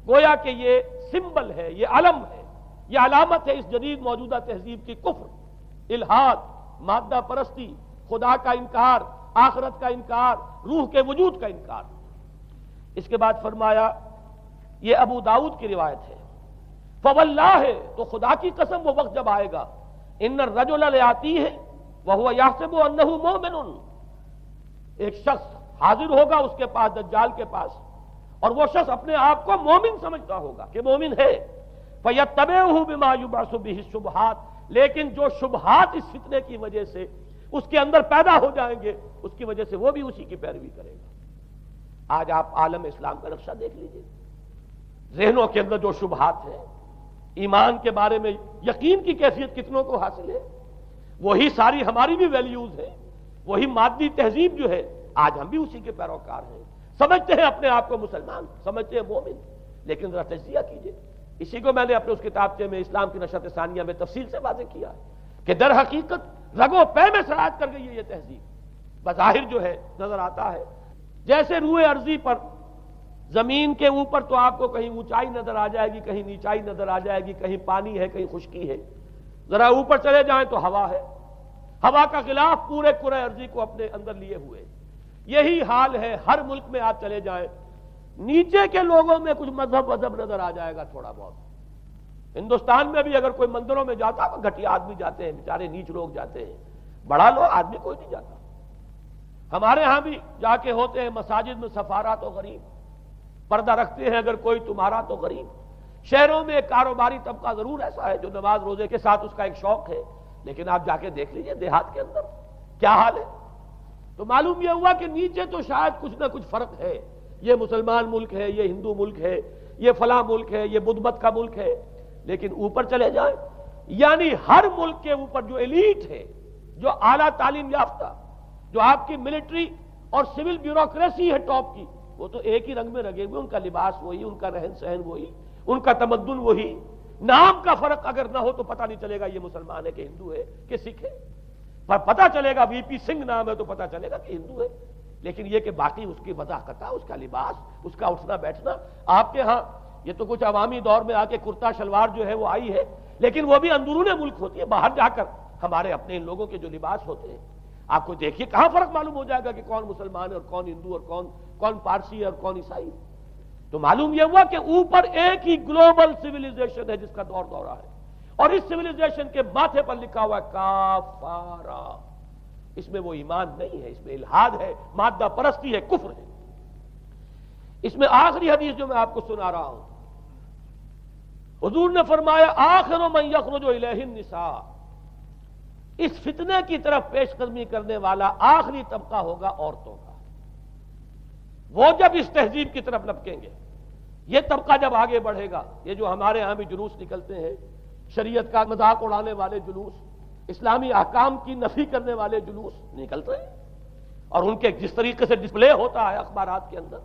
S1: گویا کہ یہ سمبل ہے، یہ علم ہے، یہ علامت ہے اس جدید موجودہ تہذیب کی، کفر، الحاد، مادہ پرستی، خدا کا انکار، آخرت کا انکار، روح کے وجود کا انکار۔ اس کے بعد فرمایا یہ ابو داؤد کی روایت ہے، فواللہ، تو خدا کی قسم وہ وقت جب آئے گا، ان الرجل لیاتیہ وہو یحسب انہ مومن، ایک شخص حاضر ہوگا اس کے پاس، دجال کے پاس، اور وہ شخص اپنے آپ کو مومن سمجھتا ہوگا کہ مومن ہے، فیتبعہ بما یبعث بہ الشبہات، لیکن جو شبہات اس فتنے کی وجہ سے اس کے اندر پیدا ہو جائیں گے اس کی وجہ سے وہ بھی اسی کی پیروی کرے گا۔ آج آپ عالم اسلام کا نقشہ دیکھ لیجئے، ذہنوں کے اندر جو شبہات ہیں، ایمان کے بارے میں یقین کی کیفیت کتنوں کو حاصل ہے، وہی ساری ہماری بھی ویلیوز ہیں، وہی مادی تہذیب جو ہے، آج ہم بھی اسی کے پیروکار ہیں، سمجھتے ہیں اپنے آپ کو مسلمان، سمجھتے ہیں مومن، لیکن ذرا تجزیہ کیجئے۔ اسی کو میں نے اپنے اس کتابچے میں اسلام کی نشرت ثانیہ میں تفصیل سے واضح کیا ہے کہ در حقیقت رگ و پے میں سرایت کر گئی ہے یہ تہذیب، بظاہر جو ہے نظر آتا ہے جیسے روئے ارضی پر، زمین کے اوپر تو آپ کو کہیں اونچائی نظر آ جائے گی، کہیں نیچائی نظر آ جائے گی، کہیں پانی ہے کہیں خشکی ہے، ذرا اوپر چلے جائیں تو ہوا ہے، ہوا کا غلاف پورے کرۂ ارضی کو اپنے اندر لیے ہوئے۔ یہی حال ہے ہر ملک میں آپ چلے جائیں، نیچے کے لوگوں میں کچھ مذہب نظر آ جائے گا تھوڑا بہت۔ ہندوستان میں بھی اگر کوئی مندروں میں جاتا تو گھٹیا آدمی جاتے ہیں، بیچارے نیچ لوگ جاتے ہیں، بڑا لوگ آدمی کوئی نہیں جاتا۔ ہمارے ہاں بھی جا کے ہوتے ہیں مساجد میں سفارا تو غریب، پردہ رکھتے ہیں اگر کوئی تمہارا تو غریب۔ شہروں میں ایک کاروباری طبقہ ضرور ایسا ہے جو نماز روزے کے ساتھ اس کا ایک شوق ہے، لیکن آپ جا کے دیکھ لیجئے دیہات کے اندر کیا حال ہے۔ تو معلوم یہ ہوا کہ نیچے تو شاید کچھ نہ کچھ فرق ہے، یہ مسلمان ملک ہے، یہ ہندو ملک ہے، یہ فلاں ملک ہے، یہ بدھ مت کا ملک ہے، لیکن اوپر چلے جائیں یعنی ہر ملک کے اوپر جو ایلیٹ ہے، جو اعلیٰ تعلیم یافتہ، جو آپ کی ملٹری اور سول بیوروکریسی ہے ٹاپ کی، وہ تو ایک ہی رنگ میں رگے ہوئے، ان کا لباس وہی، ان کا رہن سہن وہی، ان کا تمدن وہی، نام کا فرق اگر نہ ہو تو پتہ نہیں چلے گا یہ مسلمان ہے کہ ہندو ہے کہ سکھ ہے، پر پتہ چلے گا وی پی سنگھ نام ہے تو پتہ چلے گا کہ ہندو ہے، لیکن یہ کہ باقی اس کی وضاحت، اس کا لباس، اس کا اٹھنا بیٹھنا، آپ کے ہاں یہ تو کچھ عوامی دور میں آ کے کرتا شلوار جو ہے وہ آئی ہے، لیکن وہ بھی اندرون ملک ہوتی ہے، باہر جا کر ہمارے اپنے ان لوگوں کے جو لباس ہوتے ہیں آپ کو دیکھیے کہاں فرق معلوم ہو جائے گا کہ کون مسلمان ہے اور کون ہندو اور کون پارسی ہے اور کون عیسائی۔ تو معلوم یہ ہوا کہ اوپر ایک ہی گلوبل سویلائزیشن ہے جس کا دور دورہ ہے، اور اس سویلائزیشن کے ماتھے پر لکھا ہوا ہے کافارا، اس میں وہ ایمان نہیں ہے، اس میں الحاد ہے، مادہ پرستی ہے، کفر ہے۔ اس میں آخری حدیث جو میں آپ کو سنا رہا ہوں، حضور نے فرمایا آخر من یخرج الیہ النساء، اس فتنے کی طرف پیش قدمی کرنے والا آخری طبقہ ہوگا عورتوں کا۔ وہ جب اس تہذیب کی طرف لپکیں گے، یہ طبقہ جب آگے بڑھے گا، یہ جو ہمارے ہاں بھی جلوس نکلتے ہیں، شریعت کا مذاق اڑانے والے جلوس، اسلامی احکام کی نفی کرنے والے جلوس نکلتے ہیں، اور ان کے جس طریقے سے ڈسپلے ہوتا ہے اخبارات کے اندر،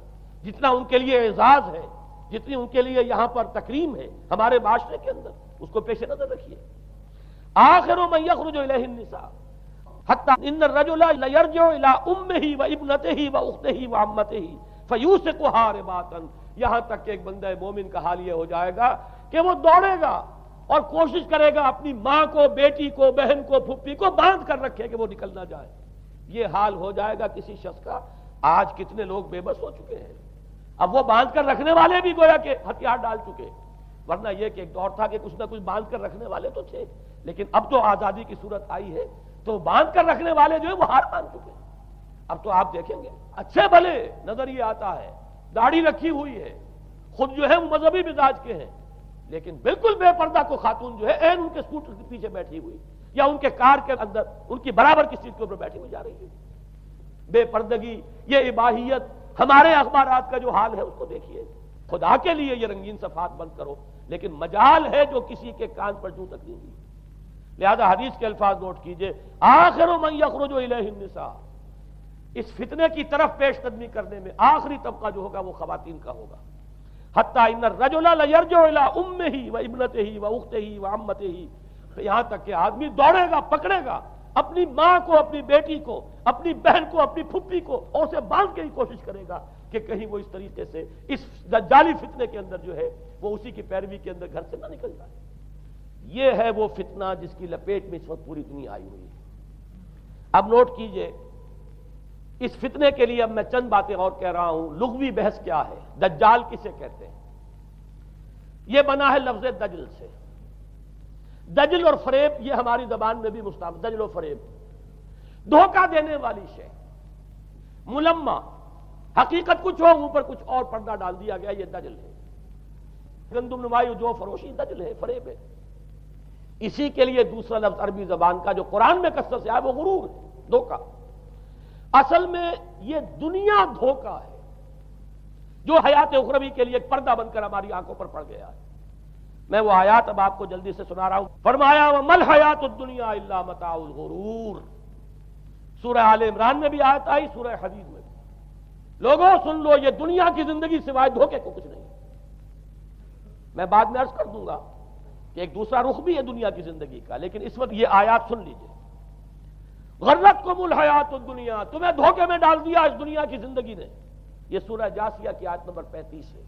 S1: جتنا ان کے لیے اعزاز ہے، جتنی ان کے لیے یہاں پر تکریم ہے ہمارے معاشرے کے اندر، اس کو پیش نظر رکھیے۔ آخر من یخرج الیہ النساء حتی ان الرجل لیرجع الی امہ و ابنتہ و اختہ و عمتہ فیوثقها رباطا، یہاں تک کہ ایک بندہ مومن کا حال یہ ہو جائے گا کہ وہ دوڑے گا اور کوشش کرے گا اپنی ماں کو، بیٹی کو، بہن کو، پھپھی کو باندھ کر رکھے کہ وہ نکل نہ جائے۔ یہ حال ہو جائے گا کسی شخص کا۔ آج کتنے لوگ بے بس ہو چکے ہیں، اب وہ باندھ کر رکھنے والے بھی گویا کہ ہتھیار ڈال چکے، ورنہ یہ کہ ایک دور تھا کہ کچھ نہ کچھ باندھ کر رکھنے والے تو تھے، لیکن اب تو آزادی کی صورت آئی ہے تو باندھ کر رکھنے والے جو ہے وہ ہار مان چکے۔ اب تو آپ دیکھیں گے اچھے بھلے نظر یہ آتا ہے، داڑھی رکھی ہوئی ہے، خود جو ہے وہ مذہبی مزاج کے ہیں، لیکن بالکل بے پردہ کو خاتون جو ہے این ان کے اسکوٹر کے پیچھے بیٹھی ہوئی یا ان کے کار کے اندر ان کی برابر کی سیٹ کے اوپر بیٹھی ہوئی جا رہی ہے۔ بے پردگی، یہ اباحیت، ہمارے اخبارات کا جو حال ہے اس کو دیکھیے۔ خدا کے لیے یہ رنگین صفحات بند کرو، لیکن مجال ہے جو کسی کے کان پر جوں تک نہیں ہوئی۔ لہذا حدیث کے الفاظ نوٹ کیجئے، آخر من یخرج الیہ النساء، اس فتنے کی طرف پیش قدمی کرنے میں آخری طبقہ جو ہوگا وہ خواتین کا ہوگا۔ حتی ان الرجل لیرجع الی امہ و ابنتہ و اختہ و عمتہ، یہاں تک کہ آدمی دوڑے گا، پکڑے گا اپنی ماں کو، اپنی بیٹی کو، اپنی بہن کو، اپنی پھپھی کو، اور اسے باندھ کے ہی کوشش کرے گا کہ کہیں وہ اس طریقے سے اس دجالی فتنے کے اندر جو ہے وہ اسی کی پیروی کے اندر گھر سے نہ نکل جائے۔ یہ ہے وہ فتنہ جس کی لپیٹ میں اس وقت پوری دنیا آئی ہوئی ہے۔ اب نوٹ کیجئے، اس فتنے کے لیے اب میں چند باتیں اور کہہ رہا ہوں۔ لغوی بحث کیا ہے؟ دجال کسے کہتے ہیں؟ یہ بنا ہے لفظ دجل سے۔ دجل اور فریب یہ ہماری زبان میں بھی مستعمل، دجل و فریب، دھوکہ دینے والی شے، ملمہ، حقیقت کچھ ہو اوپر کچھ اور پردہ ڈال دیا گیا، یہ دجل ہے۔ گندم نمائی جو فروشی دجل ہے، فریب ہے۔ اسی کے لیے دوسرا لفظ عربی زبان کا جو قرآن میں کثرت سے آیا وہ غرور ہے، دھوکہ۔ اصل میں یہ دنیا دھوکہ ہے جو حیات اخروی کے لیے ایک پردہ بن کر ہماری آنکھوں پر پڑ گیا ہے۔ میں وہ آیات اب آپ کو جلدی سے سنا رہا ہوں۔ فرمایا وَمَا الْحَيَاةُ الدُّنْيَا إِلَّا مَتَاعُ الْغُرُورِ، سورہ آل عمران میں بھی آیت آئی، سورہ حدید میں بھی۔ لوگوں سن لو، یہ دنیا کی زندگی سوائے دھوکے کو کچھ نہیں۔ میں بعد میں عرض کر دوں گا کہ ایک دوسرا رخ بھی ہے دنیا کی زندگی کا، لیکن اس وقت یہ آیات سن لیجئے۔ غرتکم الحیات الدنیا، تمہیں دھوکے میں ڈال دیا اس دنیا کی زندگی نے، یہ سورہ جاسیہ کی آیت نمبر 35 ہے۔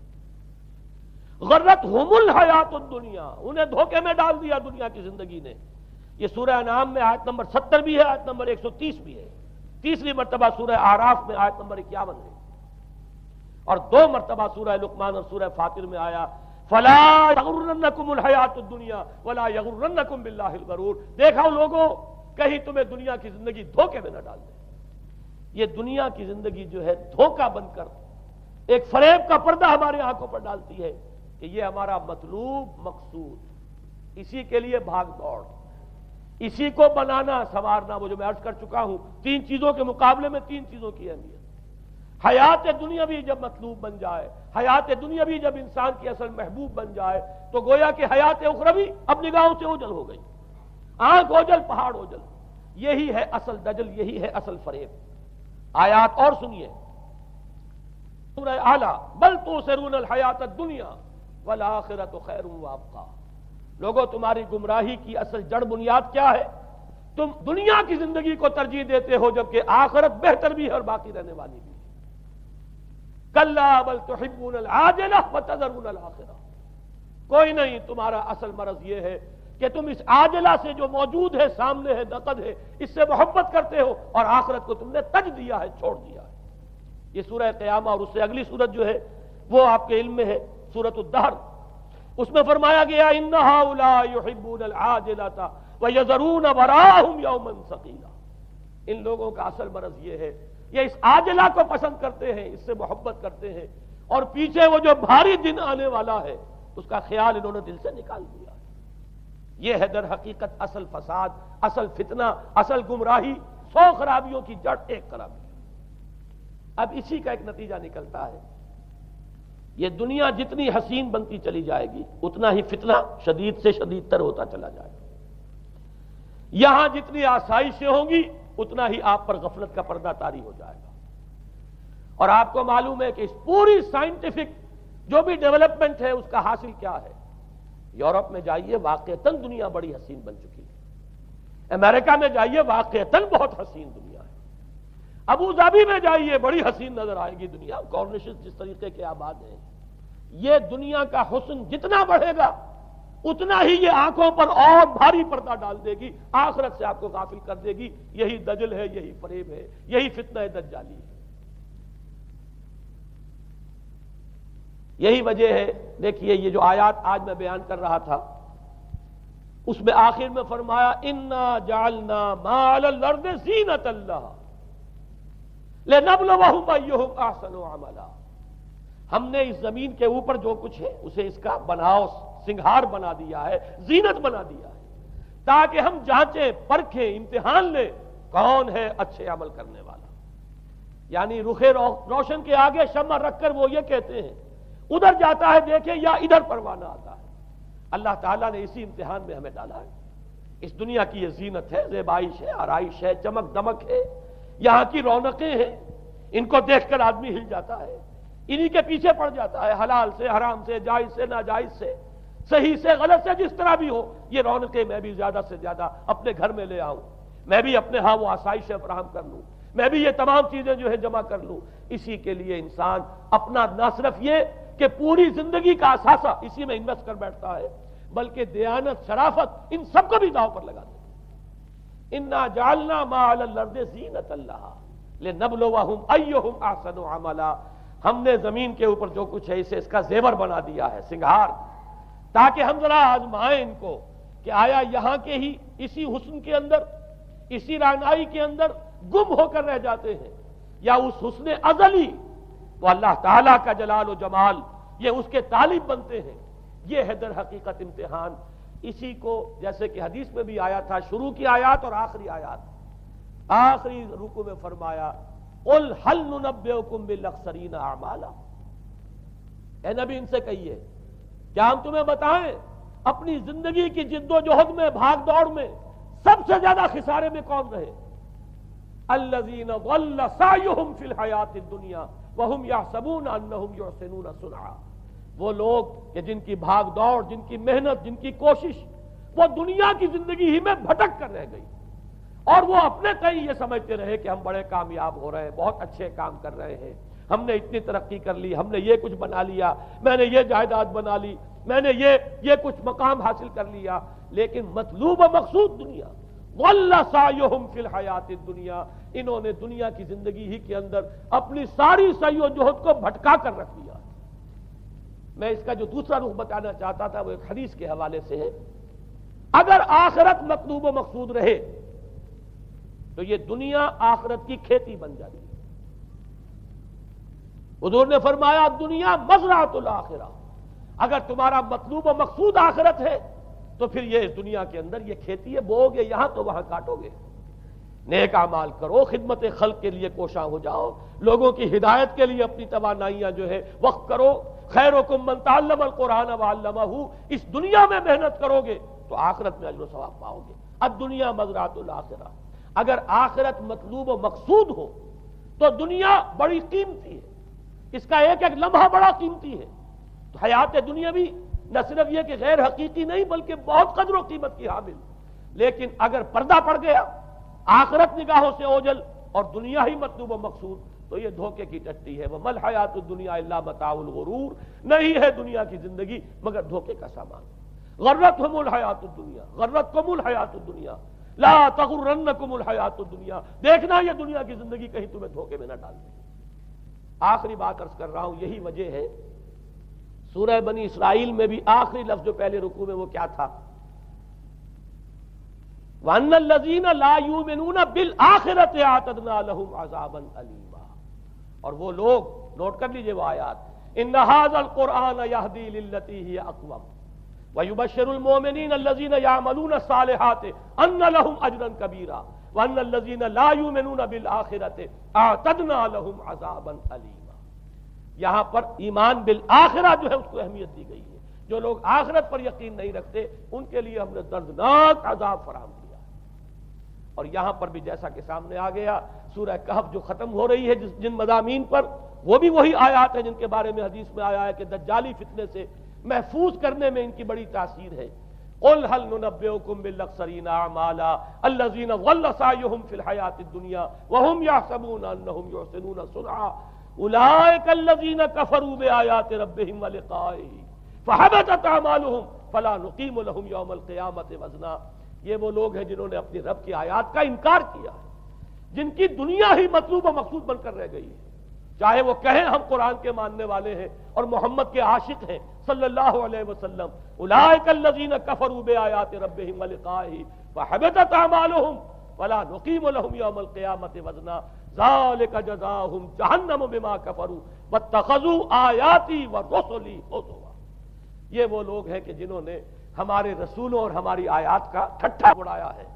S1: غرتہم الحیات الدنیا، انہیں دھوکے میں ڈال دیا دنیا کی زندگی نے، یہ سورہ انعام میں آیت نمبر 70 بھی ہے، آیت نمبر 130 بھی ہے۔ تیسری مرتبہ سورہ اعراف میں آیت نمبر 51 ہے، اور 2 مرتبہ سورہ لقمان اور سورہ فاطر میں آیا فلا یغرنکم الحیات الدنیا ولا یغرنکم باللہ الغرور۔ دیکھو لوگوں، کہیں تمہیں دنیا کی زندگی دھوکے میں نہ ڈال دے۔ یہ دنیا کی زندگی جو ہے دھوکہ بن کر ایک فریب کا پردہ ہمارے آنکھوں پر ڈالتی ہے کہ یہ ہمارا مطلوب مقصود، اسی کے لیے بھاگ دوڑ، اسی کو بنانا سنوارنا۔ وہ جو میں عرض کر چکا ہوں، 3 چیزوں کے مقابلے میں 3 چیزوں کی اہمیت۔ حیات دنیاوی جب مطلوب بن جائے، حیات دنیاوی جب انسان کی اصل محبوب بن جائے، تو گویا کہ حیات اخروی اب نگاہوں سے اوجھل ہو گئی، آنکھ اوجھل پہاڑ اوجھل۔ یہی ہے اصل دجل، یہی ہے اصل فریب۔ آیات اور سنیے، سورہ اعلیٰ، بل تؤثرون الحیات الدنیا والآخرۃ خیر وابقیٰ۔ لوگوں، تمہاری گمراہی کی اصل جڑ بنیاد کیا ہے؟ تم دنیا کی زندگی کو ترجیح دیتے ہو، جبکہ آخرت بہتر بھی ہے اور باقی رہنے والی بھی ہے۔ کلا بل تحبون العاجلہ وتذرون الآخرہ۔ کوئی نہیں، تمہارا اصل مرض یہ ہے کہ تم اس عاجلہ سے جو موجود ہے، سامنے ہے، نقد ہے، اس سے محبت کرتے ہو، اور آخرت کو تم نے تج دیا ہے، چھوڑ دیا ہے۔ یہ سورہ قیامہ اور اس سے اگلی سورت جو ہے وہ آپ کے علم میں ہے، سورۃ الدہر۔ اس میں فرمایا گیا ان ہؤلاء یحبون العاجلۃ ویذرون وراءہم یوما ثقیلا۔ ان لوگوں کا اصل مرض یہ ہے، یہ اس عاجلہ کو پسند کرتے ہیں، اس سے محبت کرتے ہیں، اور پیچھے وہ جو بھاری دن آنے والا ہے اس کا خیال انہوں نے دل سے نکال دیا. یہ ہے در حقیقت اصل فساد، اصل فتنہ، اصل گمراہی. 100 خرابیوں کی جڑ ایک خرابی. اب اسی کا ایک نتیجہ نکلتا ہے، یہ دنیا جتنی حسین بنتی چلی جائے گی اتنا ہی فتنہ شدید سے شدید تر ہوتا چلا جائے گا. یہاں جتنی آسائشیں ہوں گی اتنا ہی آپ پر غفلت کا پردہ طاری ہو جائے گا. اور آپ کو معلوم ہے کہ اس پوری سائنٹیفک جو بھی ڈیولپمنٹ ہے اس کا حاصل کیا ہے. یورپ میں جائیے واقعتاً دنیا بڑی حسین بن چکی ہے. امریکہ میں جائیے واقعتاً بہت حسین دنیا ہے. ابو ظبی میں جائیے بڑی حسین نظر آئے گی دنیا. کارنیشز جس طریقے کے آباد ہیں. یہ دنیا کا حسن جتنا بڑھے گا اتنا ہی یہ آنکھوں پر اور بھاری پردہ ڈال دے گی، آخرت سے آپ کو غافل کر دے گی. یہی دجل ہے، یہی فریب ہے، یہی فتنہ دجالی ہے. یہی وجہ ہے. دیکھیے یہ جو آیات آج میں بیان کر رہا تھا اس میں آخر میں فرمایا انا جعلنا ما علی الارض زینۃ اللہ لنبلوہم ایہم احسن عملا. ہم نے اس زمین کے اوپر جو کچھ ہے اسے اس کا بناؤ سنگھار بنا دیا ہے، زینت بنا دیا ہے، تاکہ ہم جانچیں پرکھیں امتحان لیں کون ہے اچھے عمل کرنے والا. یعنی رخ روشن کے آگے شمع رکھ کر وہ یہ کہتے ہیں ادھر جاتا ہے دیکھیں یا ادھر پروانہ آتا ہے. اللہ تعالیٰ نے اسی امتحان میں ہمیں ڈالا ہے. اس دنیا کی یہ زینت ہے، زیبائش ہے، آرائش ہے، چمک دمک ہے، یہاں کی رونقیں ہیں. ان کو دیکھ کر آدمی ہل جاتا ہے، انہی کے پیچھے پڑ جاتا ہے. حلال سے حرام سے، جائز سے ناجائز سے، صحیح سے غلط سے، جس طرح بھی ہو یہ رونقیں میں بھی زیادہ سے زیادہ اپنے گھر میں لے آؤں، میں بھی اپنے ہاں وہ آسائشیں فراہم کر لوں، میں بھی یہ تمام چیزیں جو ہے جمع کر لوں. اسی کے لیے انسان اپنا نہ صرف یہ کہ پوری زندگی کا اثاثہ اسی میں انویسٹ کر بیٹھتا ہے بلکہ دیانت، شرافت، ان سب کو بھی داؤ پر لگا دیتا ہے. انا جعلنا ما علی الارض زینۃ اللہ لنبلوہم ایہم احسن عملا. ہم نے زمین کے اوپر جو کچھ ہے اسے اس کا زیور بنا دیا ہے، سنگھار، تاکہ ہم ذرا آزمائیں ان کو کہ آیا یہاں کے ہی اسی حسن کے اندر، اسی رعنائی کے اندر گم ہو کر رہ جاتے ہیں یا اس حسن ازلی وہ اللہ تعالیٰ کا جلال و جمال یہ اس کے طالب بنتے ہیں. یہ ہے در حقیقت امتحان. اسی کو جیسے کہ حدیث میں بھی آیا تھا، شروع کی آیات اور آخری آیات، آخری رکوع میں فرمایا قل هل ننبئکم بالاخسرین اعمالا. اے نبی ان سے کہیے کیا ہم تمہیں بتائیں اپنی زندگی کی جد و جہد میں، بھاگ دوڑ میں سب سے زیادہ خسارے میں کون رہے؟ الذین ضل سعیہم فی الحیاۃ الدنیا وہم یحسبون انہم یحسنون صنعا. وہ لوگ کہ جن کی بھاگ دوڑ، جن کی محنت، جن کی کوشش وہ دنیا کی زندگی ہی میں بھٹک کر رہ گئی اور وہ اپنے کہیں یہ سمجھتے رہے کہ ہم بڑے کامیاب ہو رہے ہیں، بہت اچھے کام کر رہے ہیں، ہم نے اتنی ترقی کر لی، ہم نے یہ کچھ بنا لیا، میں نے یہ جائیداد بنا لی، میں نے یہ کچھ مقام حاصل کر لیا. لیکن مطلوب و مقصود دنیا. ضل سعیہم فی الحیاۃ الدنیا. انہوں نے دنیا کی زندگی ہی کے اندر اپنی ساری سعی و جہد کو بھٹکا کر رکھ دیا. میں اس کا جو دوسرا رخ بتانا چاہتا تھا وہ ایک حدیث کے حوالے سے ہے. اگر آخرت مطلوب و مقصود رہے تو یہ دنیا آخرت کی کھیتی بن جاتی ہے. حضور نے فرمایا دنیا مزرعۃ الآخرہ. اگر تمہارا مطلوب و مقصود آخرت ہے تو پھر یہ دنیا کے اندر یہ کھیتی ہے، بو گے یہاں تو وہاں کاٹو گے. نیک اعمال کرو، خدمت خلق کے لیے کوشاں ہو جاؤ، لوگوں کی ہدایت کے لیے اپنی توانائیاں جو ہے وقف کرو. خیرکم من تعلم القرآن وعلمہ. اس دنیا میں محنت کرو گے تو آخرت میں اجر و ثواب پاؤ گے. الدنیا مزرعۃ الآخرہ. اگر آخرت مطلوب و مقصود ہو تو دنیا بڑی قیمتی ہے، اس کا ایک ایک لمحہ بڑا قیمتی ہے. تو حیات دنیا بھی نہ صرف یہ کہ غیر حقیقی نہیں بلکہ بہت قدر و قیمت کی حامل. لیکن اگر پردہ پڑ گیا، آخرت نگاہوں سے اوجھل اور دنیا ہی مطلوب و مقصود، تو یہ دھوکے کی ٹٹی ہے. وَمَا الْحَيَاةُ الدُّنْيَا إِلَّا مَتَاعُ الْغُرُورِ. نہیں ہے دنیا کی زندگی مگر دھوکے کا سامان. غرتہم الحیات الدنیا، غرتکم الحیات الدنیا، لا تغرنکم الحیات الدنیا. دیکھنا یہ دنیا کی زندگی کہیں تمہیں دھوکے میں نہ ڈال دے. آخری بات عرض کر رہا ہوں، یہی وجہ ہے سورہ بنی اسرائیل میں بھی آخری لفظ جو پہلے رکوع میں وہ کیا تھا؟ وَأَنَّ الَّذِينَ لَا يُؤْمِنُونَ بِالْآخِرَةِ أَعْتَدْنَا لَهُمْ عَذَابًا أَلِيمًا. اور وہ لوگ، نوٹ کر لیجئے وہ آیات، ان ھذا القرآن یہدی للتی ہی اقوم ویبشر المؤمنین الذین یعملون الصالحات ان لهم اجرا کبیرا وان الذین لا یؤمنون بالآخرۃ اعتدنا لهم عذابا الیما. یہاں پر ایمان بالآخرہ جو ہے اس کو اہمیت دی گئی ہے. جو لوگ آخرت پر یقین نہیں رکھتے ان کے لیے ہم نے دردناک عذاب فراہم کیا. اور یہاں پر بھی جیسا کہ سامنے آ گیا سورہ کہف جو ختم ہو رہی ہے جن مضامین پر، وہ بھی وہی آیات ہیں جن کے بارے میں حدیث میں آیا ہے کہ دجالی فتنے سے محفوظ کرنے میں ان کی بڑی تاثیر ہے. قل هل ننبئكم بالاخسرین اعمالا الذین ضل سعیهم فی الحیاۃ الدنیا وهم یحسبون انهم یحسنون صنعا اولئک الذین کفروا بآیات ربهم ولقائه فحبطت اعمالهم فلا نقیم لهم یوم القیامۃ وزنا. یہ وہ لوگ ہیں جنہوں نے اپنی رب کی آیات کا انکار کیا، جن کی دنیا ہی مطلوب و مقصود بن کر رہ گئی ہے. چاہے وہ کہیں ہم قرآن کے ماننے والے ہیں اور محمد کے عاشق ہیں صلی اللہ علیہ وسلم، اولئک الذین کفروا بآیات ربهم ولقائه فحبطت اعمالهم ولا نقیم لهم یوم القیامۃ وزنا ذلک جزاؤہم جہنم بما کفروا واتخذوا آیاتی ورسلی ہزوا. یہ وہ لوگ ہیں کہ جنہوں نے ہمارے رسولوں اور ہماری آیات کا ٹھٹھا اڑایا ہے.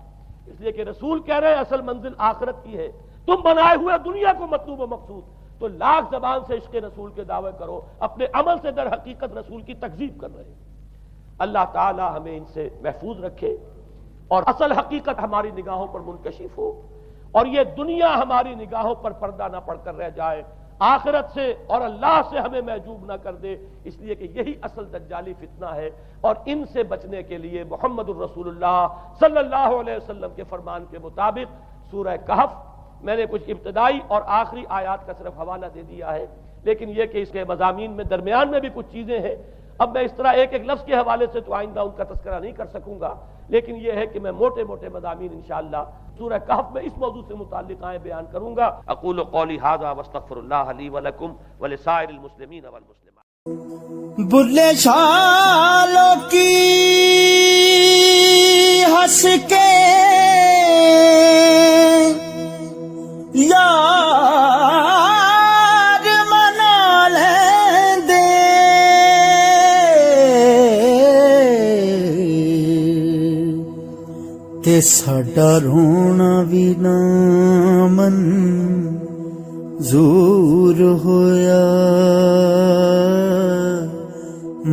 S1: اس لیے کہ رسول کہہ رہے ہیں اصل منزل آخرت کی ہے، تم بنائے ہوئے دنیا کو مطلوب و مقصود. تو لاکھ زبان سے عشق رسول کے دعوے کرو، اپنے عمل سے در حقیقت رسول کی تکذیب کر رہے ہیں. اللہ تعالی ہمیں ان سے محفوظ رکھے اور اصل حقیقت ہماری نگاہوں پر منکشف ہو، اور یہ دنیا ہماری نگاہوں پر پردہ نہ پڑ کر رہ جائے، آخرت سے اور اللہ سے ہمیں محجوب نہ کر دے. اس لیے کہ یہی اصل دجالی فتنہ ہے، اور ان سے بچنے کے لیے محمد الرسول اللہ صلی اللہ علیہ وسلم کے فرمان کے مطابق سورہ کہف میں نے کچھ ابتدائی اور آخری آیات کا صرف حوالہ دے دیا ہے، لیکن یہ کہ اس کے مضامین میں درمیان میں بھی کچھ چیزیں ہیں. اب میں اس طرح ایک ایک لفظ کے حوالے سے تو آئندہ ان کا تذکرہ نہیں کر سکوں گا، لیکن یہ ہے کہ میں موٹے موٹے مضامین انشاءاللہ سورہ کہف میں اس موضوع سے متعلق آئے بیان کروں گا. اقول قولی ھذا واستغفر اللہ لی ولکم ولسائر المسلمین والمسلمات.
S2: بلے شالوں کی ہنس کے یار منا لیں دے، تے ساڈا رونا بھی نہ منظور ہویا،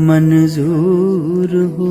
S2: منظور ہو